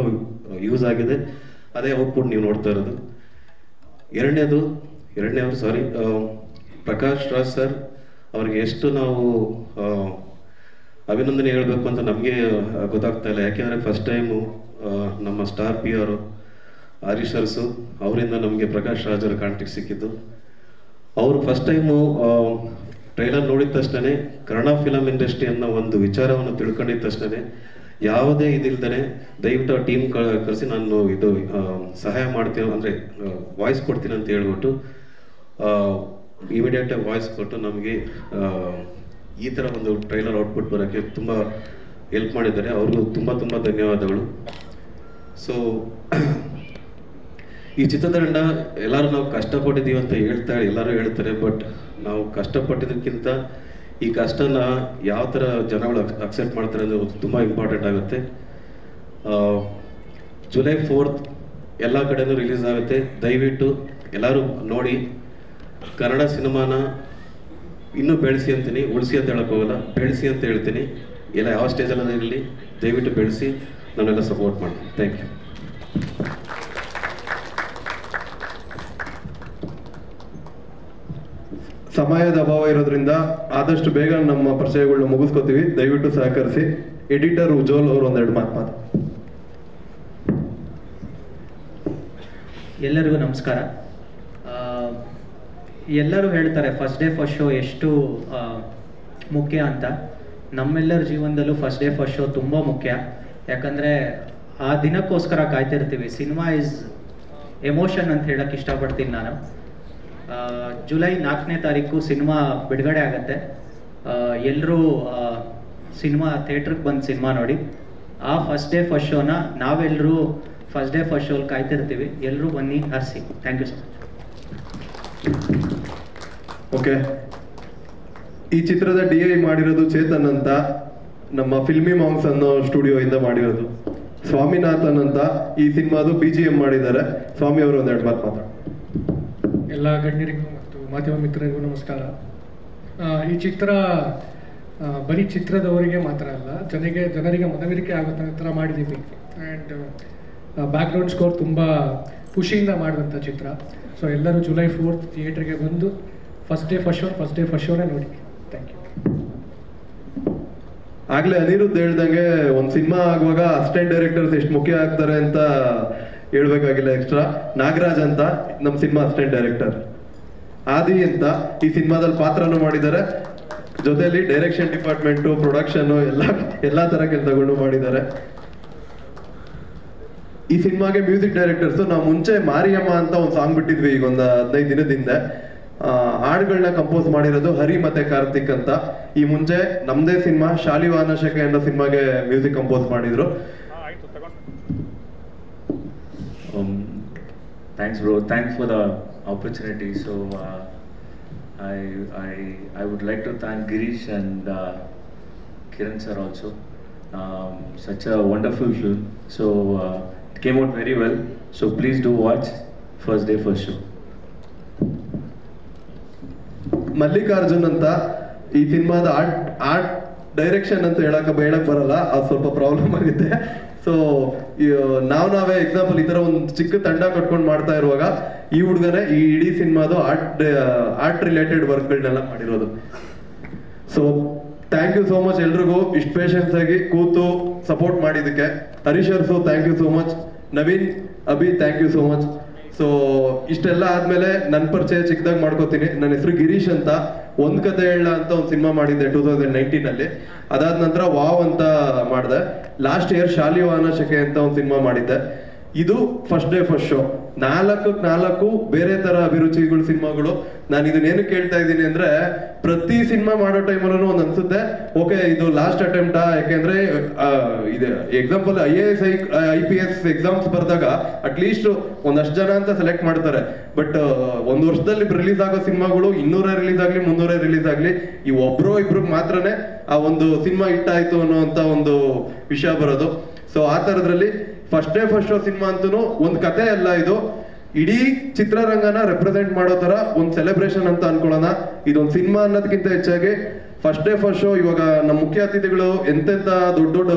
ಯೂಸ್ ಆಗಿದೆ. ಅದೇ ಔಟ್ಪುಟ್ ನೀವು ನೋಡ್ತಾ ಇರೋದು. ಎರಡನೇದು ಪ್ರಕಾಶ್ ರಾಜ್ ಸರ್ ಅವ್ರಿಗೆ ಎಷ್ಟು ನಾವು ಅಭಿನಂದನೆ ಹೇಳಬೇಕು ಅಂತ ನಮಗೆ ಗೊತ್ತಾಗ್ತಾ ಇಲ್ಲ. ಯಾಕೆಂದರೆ ಫಸ್ಟ್ ಟೈಮು ನಮ್ಮ ಸ್ಟಾರ್ ಪಿ ಅವರು ಹರೀಶ್ ಅರಸು ಅವರಿಂದ ನಮಗೆ ಪ್ರಕಾಶ್ ರಾಜ್ ಅವರ ಕಾಂಟ್ಯಾಕ್ಟ್ ಸಿಕ್ಕಿದ್ದು. ಅವರು ಫಸ್ಟ್ ಟೈಮು ಟ್ರೈಲರ್ ನೋಡಿದ ತಕ್ಷಣ ಕನ್ನಡ ಫಿಲಮ್ ಇಂಡಸ್ಟ್ರಿ ಅನ್ನೋ ಒಂದು ವಿಚಾರವನ್ನು ತಿಳ್ಕೊಂಡಿದ್ದ ತಕ್ಷಣ ಯಾವುದೇ ಇದಿಲ್ದೇ ದಯವಿಟ್ಟು ಆ ಟೀಮ್ ಕರೆಸಿ ನಾನು ಇದು ಸಹಾಯ ಮಾಡ್ತೀನಿ ಅಂದರೆ ವಾಯ್ಸ್ ಕೊಡ್ತೀನಿ ಅಂತ ಹೇಳ್ಬಿಟ್ಟು ಇಮಿಡಿಯೇಟಾಗಿ ವಾಯ್ಸ್ ಕೊಟ್ಟು ನಮಗೆ ಈ ಥರ ಒಂದು ಟ್ರೈಲರ್ ಔಟ್ಪುಟ್ ಬರೋಕ್ಕೆ ತುಂಬ ಹೆಲ್ಪ್ ಮಾಡಿದ್ದಾರೆ. ಅವ್ರಿಗೂ ತುಂಬ ತುಂಬ ಧನ್ಯವಾದಗಳು. ಸೊ ಈ ಚಿತ್ರತಂಡ ಎಲ್ಲರೂ ನಾವು ಕಷ್ಟಪಟ್ಟಿದ್ದೀವಿ ಅಂತ ಎಲ್ಲರೂ ಹೇಳ್ತಾರೆ. ಬಟ್ ನಾವು ಕಷ್ಟಪಟ್ಟಿದ್ದಕ್ಕಿಂತ ಈ ಕಷ್ಟನ ಯಾವ ಥರ ಜನಗಳು ಅಕ್ಸೆಪ್ಟ್ ಮಾಡ್ತಾರೆ ಅಂದರೆ ತುಂಬ ಇಂಪಾರ್ಟೆಂಟ್ ಆಗುತ್ತೆ. ಜುಲೈ 4 ಎಲ್ಲ ಕಡೆನೂ ರಿಲೀಸ್ ಆಗುತ್ತೆ. ದಯವಿಟ್ಟು ಎಲ್ಲರೂ ನೋಡಿ. ಕನ್ನಡ ಸಿನಿಮಾನ ಇನ್ನೂ ಬೆಳೆಸಿ ಅಂತೀನಿ, ಉಳಿಸಿ ಅಂತ ಹೇಳಕ್ ಹೋಗಲ್ಲ, ಬೆಳೆಸಿ ಅಂತ ಹೇಳ್ತೀನಿ. ಎಲ್ಲ ಯಾವ ಸ್ಟೇಜಲ್ಲಿ ಇರಲಿ ದಯವಿಟ್ಟು ಬೆಳೆಸಿ ನಾವೆಲ್ಲ ಸಪೋರ್ಟ್ ಮಾಡ್ತೀನಿ. Thank you. ಸಮಯದ ಅಭಾವ ಇರೋದ್ರಿಂದ ಆದಷ್ಟು ಬೇಗ ನಮ್ಮ ಪರಿಚಯಗಳನ್ನ ಮುಗಿಸ್ಕೋತೀವಿ. ದಯವಿಟ್ಟು ಸಹಕರಿಸಿ. ಎಡಿಟರ್ ಉಜ್ವಲ್ ಅವರು ಒಂದೆರಡು ಮಾತು. ಎಲ್ಲರಿಗೂ ನಮಸ್ಕಾರ. ಎಲ್ಲರೂ ಹೇಳ್ತಾರೆ ಫಸ್ಟ್ ಡೇ ಫಸ್ಟ್ ಶೋ ಎಷ್ಟು ಮುಖ್ಯ ಅಂತ. ನಮ್ಮೆಲ್ಲರ ಜೀವನದಲ್ಲೂ ಫಸ್ಟ್ ಡೇ ಫಸ್ಟ್ ಶೋ ತುಂಬ ಮುಖ್ಯ. ಯಾಕಂದರೆ ಆ ದಿನಕ್ಕೋಸ್ಕರ ಕಾಯ್ತಿರ್ತೀವಿ. ಸಿನಿಮಾ ಈಸ್ ಎಮೋಷನ್ ಅಂತ ಹೇಳಕ್ಕೆ ಇಷ್ಟಪಡ್ತೀನಿ ನಾನು. ಜುಲೈ 4ನೇ ತಾರೀಕು ಸಿನಿಮಾ ಬಿಡುಗಡೆ ಆಗುತ್ತೆ. ಎಲ್ಲರೂ ಸಿನಿಮಾ ಥಿಯೇಟ್ರಿಗೆ ಬಂದು ಸಿನಿಮಾ ನೋಡಿ. ಆ ಫಸ್ಟ್ ಡೇ ಫಸ್ಟ್ ಶೋನ ನಾವೆಲ್ಲರೂ ಫಸ್ಟ್ ಡೇ ಫಸ್ಟ್ ಶೋಲ್ಲಿ ಕಾಯ್ತಿರ್ತೀವಿ. ಎಲ್ಲರೂ ಬನ್ನಿ, ಹರಿಸಿ. Thank you so much. Okay, ಈ ಚಿತ್ರದ DI ಮಾಡಿರೋದು ಚೇತನ್ ಅಂತ, ನಮ್ಮ ಫಿಲ್ಮಿ ಮಾಂಗ್ಸ್ ಅನ್ನೋ ಸ್ಟುಡಿಯೋ ಇಂದ ಮಾಡಿರೋದು. ಸ್ವಾಮಿನಾಥನ್ ಅಂತ ಈ ಸಿನಿಮಾದು BGM ಮಾಡಿದ್ದಾರೆ. ಸ್ವಾಮಿ ಅವರು ಒಂದೆರಡು ಮಾತು ಮಾತಾಡ. ಎಲ್ಲ ಗಣ್ಯರಿಗೂ ಮತ್ತು ಮಾಧ್ಯಮ ಮಿತ್ರರಿಗೂ ನಮಸ್ಕಾರ. ಈ ಚಿತ್ರ ಬರೀ ಚಿತ್ರದವರಿಗೆ ಮಾತ್ರ ಅಲ್ಲ, ಜನರಿಗೆ ಮನವರಿಕೆ ಆಗೋ ಥರ ಮಾಡಿದ್ದೀವಿ. ಆ್ಯಂಡ್ ಬ್ಯಾಕ್ಗ್ರೌಂಡ್ ಸ್ಕೋರ್ ತುಂಬ ಖುಷಿಯಿಂದ ಮಾಡಿದಂಥ ಚಿತ್ರ. ಸೊ ಎಲ್ಲರೂ ಜುಲೈ 4th ಥಿಯೇಟ್ರಿಗೆ ಬಂದು ಫಸ್ಟ್ ಡೇ ಫಸ್ಟ್ ಶೋನೇ ನೋಡಿ. Thank you. ಆಗ್ಲೇ ಅನಿರುದ್ಧ್ ಹೇಳ್ದಂಗೆ ಒಂದು ಸಿನಿಮಾ ಆಗುವಾಗ ಅಸಿಸ್ಟೆಂಟ್ ಡೈರೆಕ್ಟರ್ಸ್ ಎಷ್ಟು ಮುಖ್ಯ ಆಗ್ತಾರೆ ಅಂತ ಹೇಳ್ಬೇಕಾಗಿಲ್ಲ. ಎಕ್ಸ್ಟ್ರಾ ನಾಗರಾಜ್ ಅಂತ ನಮ್ಮ ಸಿನಿಮಾ ಅಸಿಸ್ಟೆಂಟ್ ಡೈರೆಕ್ಟರ್, ಆದಿ ಅಂತ ಈ ಸಿನಿಮಾದಲ್ಲಿ ಪಾತ್ರನೂ ಮಾಡಿದ್ದಾರೆ. ಜೊತೆಲಿ ಡೈರೆಕ್ಷನ್ ಡಿಪಾರ್ಟ್ಮೆಂಟು, ಪ್ರೊಡಕ್ಷನ್ ಎಲ್ಲಾ ತರ ಕೆಲಸಗಳನ್ನು ಮಾಡಿದ್ದಾರೆ. ಈ ಸಿನಿಮಾಗೆ ಮ್ಯೂಸಿಕ್ ಡೈರೆಕ್ಟರ್ಸ್ ನಾವು ಮುಂಚೆ ಮಾರಿಯಮ್ಮ ಅಂತ ಒಂದು ಸಾಂಗ್ ಬಿಟ್ಟಿದ್ವಿ ಈಗ ಒಂದು 15 ದಿನದಿಂದ. ಹಾಡುಗಳನ್ನ ಕಂಪೋಸ್ ಮಾಡಿರೋದು ಹರಿ ಮತ್ತೆ ಕಾರ್ತಿಕ್ ಅಂತ. ಈ ಮುಂಚೆ ನಮ್ದೇ ಸಿನಿಮಾ ಶಾಲಿವಾನಶಕೆ ಅನ್ನೋ ಸಿನಿಮಾಗೆ ಮ್ಯೂಸಿಕ್ ಕಂಪೋಸ್ ಮಾಡಿದ್ರು. Thanks bro, thanks for the opportunity. So I would like to thank Girish and Kiran sir also. Such a wonderful film. So it came out very well. So please do watch first day first show. Mallikarjun ಅಂತ ಈ ಸಿನಿಮಾದ art direction ಅಂತ ಹೇಳಕ್ ಬರಲ್ಲ, ಅದು ಸ್ವಲ್ಪ problem ಆಗುತ್ತೆ. So ನಾವೇ ಎಕ್ಸಾಂಪಲ್ ಈ ತರ ಒಂದು ಚಿಕ್ಕ ತಂಡ ಕಟ್ಕೊಂಡು ಮಾಡ್ತಾ ಇರುವಾಗ ಈ ಹುಡುಗನೇ ಈ ಇಡೀ ಸಿನಿಮಾದು ಆರ್ಟ್ ರಿಲೇಟೆಡ್ ವರ್ಕ್ಗಳನ್ನೆಲ್ಲ ಮಾಡಿರೋದು. So thank you so much ಎಲ್ರಿಗೂ ಇಷ್ಟು ಪೇಷನ್ಸ್ ಆಗಿ ಕೂತು ಸಪೋರ್ಟ್ ಮಾಡಿದ್ದಕ್ಕೆ. Harish Arsu thank you so much. Naveen, Abhi thank you so much. So ಇಷ್ಟೆಲ್ಲ ಆದ್ಮೇಲೆ ನನ್ನ ಪರಿಚಯ ಚಿಕ್ಕದಾಗಿ ಮಾಡ್ಕೋತೀನಿ. ನನ್ನ ಹೆಸರು ಗಿರೀಶ್ ಅಂತ. ಒಂದ್ ಕತೆ ಹೇಳ ಅಂತ ಒಂದು ಸಿನಿಮಾ ಮಾಡಿದ್ದೆ 2019 ಅಲ್ಲಿ. ಅದಾದ ನಂತರ ವಾವ್ ಅಂತ ಮಾಡಿದೆ. ಲಾಸ್ಟ್ ಇಯರ್ ಶಾಲಿವಾನಶಕೆ ಅಂತ ಒಂದು ಸಿನಿಮಾ ಮಾಡಿದ್ದೆ. ಇದು ಫಸ್ಟ್ ಡೇ ಫಸ್ಟ್ ಶೋ. 4 ಬೇರೆ ತರ ಅಭಿರುಚಿಗಳು ಸಿನಿಮಾಗಳು. ನಾನು ಇದನ್ನೇನು ಕೇಳ್ತಾ ಇದ್ದೀನಿ ಅಂದ್ರೆ, ಪ್ರತಿ ಸಿನಿಮಾ ಮಾಡೋ ಟೈಮಲ್ಲೂ ಒಂದ್ ಅನ್ಸುತ್ತೆ ಓಕೆ ಇದು ಲಾಸ್ಟ್ ಅಟೆಂಪ್ಟಾ. ಯಾಕೆಂದ್ರೆ ಇದು ಎಕ್ಸಾಂಪಲ್ IAS IPS ಎಕ್ಸಾಮ್ಸ್ ಬರ್ದಾಗ ಅಟ್ಲೀಸ್ಟ್ ಒಂದಷ್ಟು ಜನ ಅಂತ ಸೆಲೆಕ್ಟ್ ಮಾಡ್ತಾರೆ. ಬಟ್ ಒಂದು ವರ್ಷದಲ್ಲಿ ರಿಲೀಸ್ ಆಗೋ ಸಿನಿಮಾಗಳು 200 ರಿಲೀಸ್ ಆಗ್ಲಿ 300 ರಿಲೀಸ್ ಆಗ್ಲಿ, ಈ ಒಬ್ರು ಇಬ್ರಿಗೆ ಮಾತ್ರನೇ ಆ ಒಂದು ಸಿನಿಮಾ ಹಿಟ್ ಆಯ್ತು ಅನ್ನೋಂತ ಒಂದು ವಿಷಯ ಬರೋದು. ಸೊ ಆ ತರದ್ರಲ್ಲಿ first day first show cinema ಅಂತೂ ಒಂದು ಕತೆ ಅಲ್ಲ, ಇದು ಇಡೀ ಚಿತ್ರರಂಗನ ರೆಪ್ರೆಸೆಂಟ್ ಮಾಡೋ ತರ ಒಂದು ಸೆಲೆಬ್ರೇಷನ್ ಅಂತ ಅನ್ಕೊಳ್ಳೋಣ. ಇದೊಂದು ಸಿನಿಮಾ ಅನ್ನೋದಕ್ಕಿಂತ ಹೆಚ್ಚಾಗಿ ಫಸ್ಟ್ ಡೇ ಫಸ್ಟ್ ಶೋ ಇವಾಗ ನಮ್ಮ ಮುಖ್ಯ ಅತಿಥಿಗಳು ಎಂತೆಂತ ದೊಡ್ಡ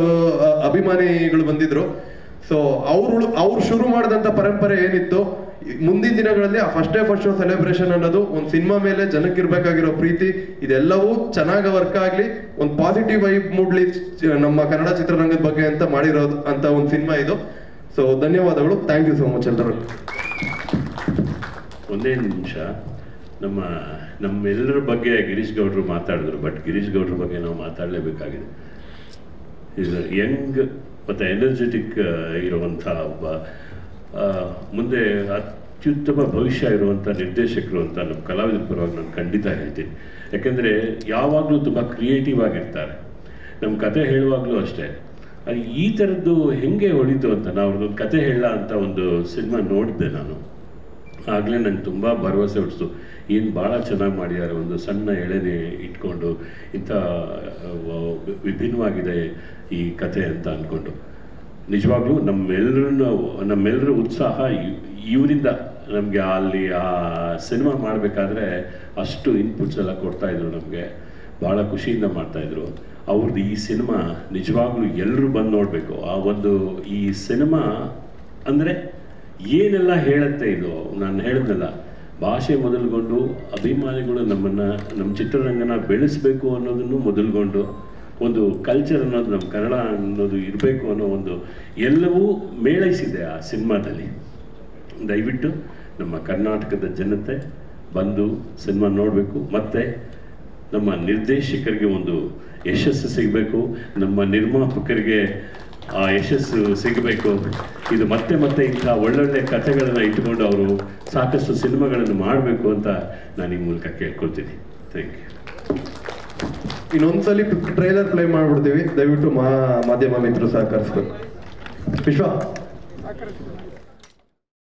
ಅಭಿಮಾನಿಗಳು ಬಂದಿದ್ರು. ಸೊ ಅವ್ರು ಶುರು ಮಾಡಿದಂತ ಪರಂಪರೆ ಏನಿತ್ತು, ಮುಂದಿನ ದಿನಗಳಲ್ಲಿ ಆ first day first show celebration ಅನ್ನೋದು ಒಂದು ಸಿನಿಮಾ ಮೇಲೆ ಜನಕ್ಕೆ ಇರ್ಬೇಕಾಗಿರೋ ಪ್ರೀತಿ ಇದೆಲ್ಲವೂ ಚೆನ್ನಾಗಿ ವರ್ಕ್ ಆಗ್ಲಿ, ಒಂದು ಪಾಸಿಟಿವ್ ವೈಬ್ ಮೂಡ್ಲಿ ನಮ್ಮ ಕನ್ನಡ ಚಿತ್ರರಂಗದ ಬಗ್ಗೆ ಅಂತ ಮಾಡಿರೋದು ಅಂತ ಒಂದು ಸಿನಿಮಾ ಇದು. ಸೊ ಧನ್ಯವಾದಗಳು. ಥ್ಯಾಂಕ್ ಯು ಸೋ ಮಚ್ ಎಲ್ಲರೂ. ಒಂದೇ ನಿಮಿಷ, ನಮ್ಮೆಲ್ಲರ ಬಗ್ಗೆ ಗಿರೀಶ್ ಗೌಡ್ರು ಮಾತಾಡಿದ್ರು. ಬಟ್ ಗಿರೀಶ್ ಗೌಡ್ರ ಬಗ್ಗೆ ನಾವು ಮಾತಾಡಲೇಬೇಕಾಗಿದೆ. ಈಸ್ ಯಂಗ್ ಮತ್ತು ಎನರ್ಜೆಟಿಕ್ ಇರುವಂಥ ಒಬ್ಬ ಮುಂದೆ ಅತ್ಯುತ್ತಮ ಭವಿಷ್ಯ ಇರುವಂಥ ನಿರ್ದೇಶಕರು ಅಂತ ನಮ್ಮ ಕಲಾವಿದರ ಪರವಾಗಿ ನಾನು ಖಂಡಿತ ಹೇಳ್ತೀನಿ. ಯಾಕೆಂದರೆ ಯಾವಾಗಲೂ ತುಂಬ ಕ್ರಿಯೇಟಿವ್ ಆಗಿರ್ತಾರೆ. ನಮ್ಮ ಕತೆ ಹೇಳುವಾಗಲೂ ಅಷ್ಟೇ, ಅದು ಈ ಥರದ್ದು ಹೆಂಗೆ ಹೊಡಿತು ಅಂತ. ನಾವು ಅವ್ರದ್ದೊಂದು ಕತೆ ಹೇಳ ಅಂತ ಒಂದು ಸಿನಿಮಾ ನೋಡಿದ್ದೆ ನಾನು. ಆಗಲೇ ನಂಗೆ ತುಂಬ ಭರವಸೆ ಹುಟ್ಟಿಸ್ತು, ಏನು ಭಾಳ ಚೆನ್ನಾಗಿ ಮಾಡಿದ್ದಾರೆ, ಒಂದು ಸಣ್ಣ ಎಳೆನೇ ಇಟ್ಕೊಂಡು ಇಂಥ ವಿಭಿನ್ನವಾಗಿದೆ ಈ ಕತೆ ಅಂತ ಅಂದ್ಕೊಂಡು. ನಿಜವಾಗ್ಲೂ ನಮ್ಮೆಲ್ಲರ ಉತ್ಸಾಹ ಇವರಿಂದ ನಮಗೆ ಅಲ್ಲಿ ಆ ಸಿನಿಮಾ ಮಾಡಬೇಕಾದ್ರೆ ಅಷ್ಟು ಇನ್ಪುಟ್ಸ್ ಎಲ್ಲ ಕೊಡ್ತಾಯಿದ್ರು ನಮಗೆ. ಭಾಳ ಖುಷಿಯಿಂದ ಮಾಡ್ತಾಯಿದ್ರು. ಅವ್ರದ್ದು ಈ ಸಿನಿಮಾ ನಿಜವಾಗ್ಲೂ ಎಲ್ಲರೂ ಬಂದು ನೋಡಬೇಕು. ಆ ಒಂದು ಈ ಸಿನಿಮಾ ಅಂದರೆ ಏನೆಲ್ಲ ಹೇಳುತ್ತೆ ಇದು, ನಾನು ಹೇಳಿದ್ನಲ್ಲ, ಭಾಷೆ ಮೊದಲುಗೊಂಡು ಅಭಿಮಾನಿಗಳು ನಮ್ಮ ಚಿತ್ರರಂಗನ ಬೆಳೆಸಬೇಕು ಅನ್ನೋದನ್ನು ಮೊದಲುಗೊಂಡು ಒಂದು ಕಲ್ಚರ್ ಅನ್ನೋದು, ನಮ್ಮ ಕನ್ನಡ ಅನ್ನೋದು ಇರಬೇಕು ಅನ್ನೋ ಒಂದು ಎಲ್ಲವೂ ಮೇಳೈಸಿದೆ ಆ ಸಿನಿಮಾದಲ್ಲಿ. ದಯವಿಟ್ಟು ನಮ್ಮ ಕರ್ನಾಟಕದ ಜನತೆ ಬಂದು ಸಿನಿಮಾ ನೋಡಬೇಕು. ಮತ್ತು ನಮ್ಮ ನಿರ್ದೇಶಕರಿಗೆ ಒಂದು ಯಶಸ್ಸು ಸಿಗಬೇಕು, ನಮ್ಮ ನಿರ್ಮಾಪಕರಿಗೆ ಆ ಯಶಸ್ಸು ಸಿಗಬೇಕು. ಇದು ಮತ್ತೆ ಇಂಥ ಒಳ್ಳೊಳ್ಳೆ ಕಥೆಗಳನ್ನು ಇಟ್ಟುಕೊಂಡು ಅವರು ಸಾಕಷ್ಟು ಸಿನಿಮಾಗಳನ್ನು ಮಾಡಬೇಕು ಅಂತ ನಾನು ಈ ಮೂಲಕ ಕೇಳ್ಕೊಳ್ತೀನಿ. Thank you. ಇನ್ನೊಂದ್ಸಲಿ ಟ್ರೈಲರ್ ಪ್ಲೇ ಮಾಡ್ಬಿಡ್ತೀವಿ, ದಯವಿಟ್ಟು ಮಾಧ್ಯಮ ಮಿತ್ರರು ಸಹಕರಿಸ್ಬೇಕು. ವಿಶ್ವ ಆ ಕಡೆ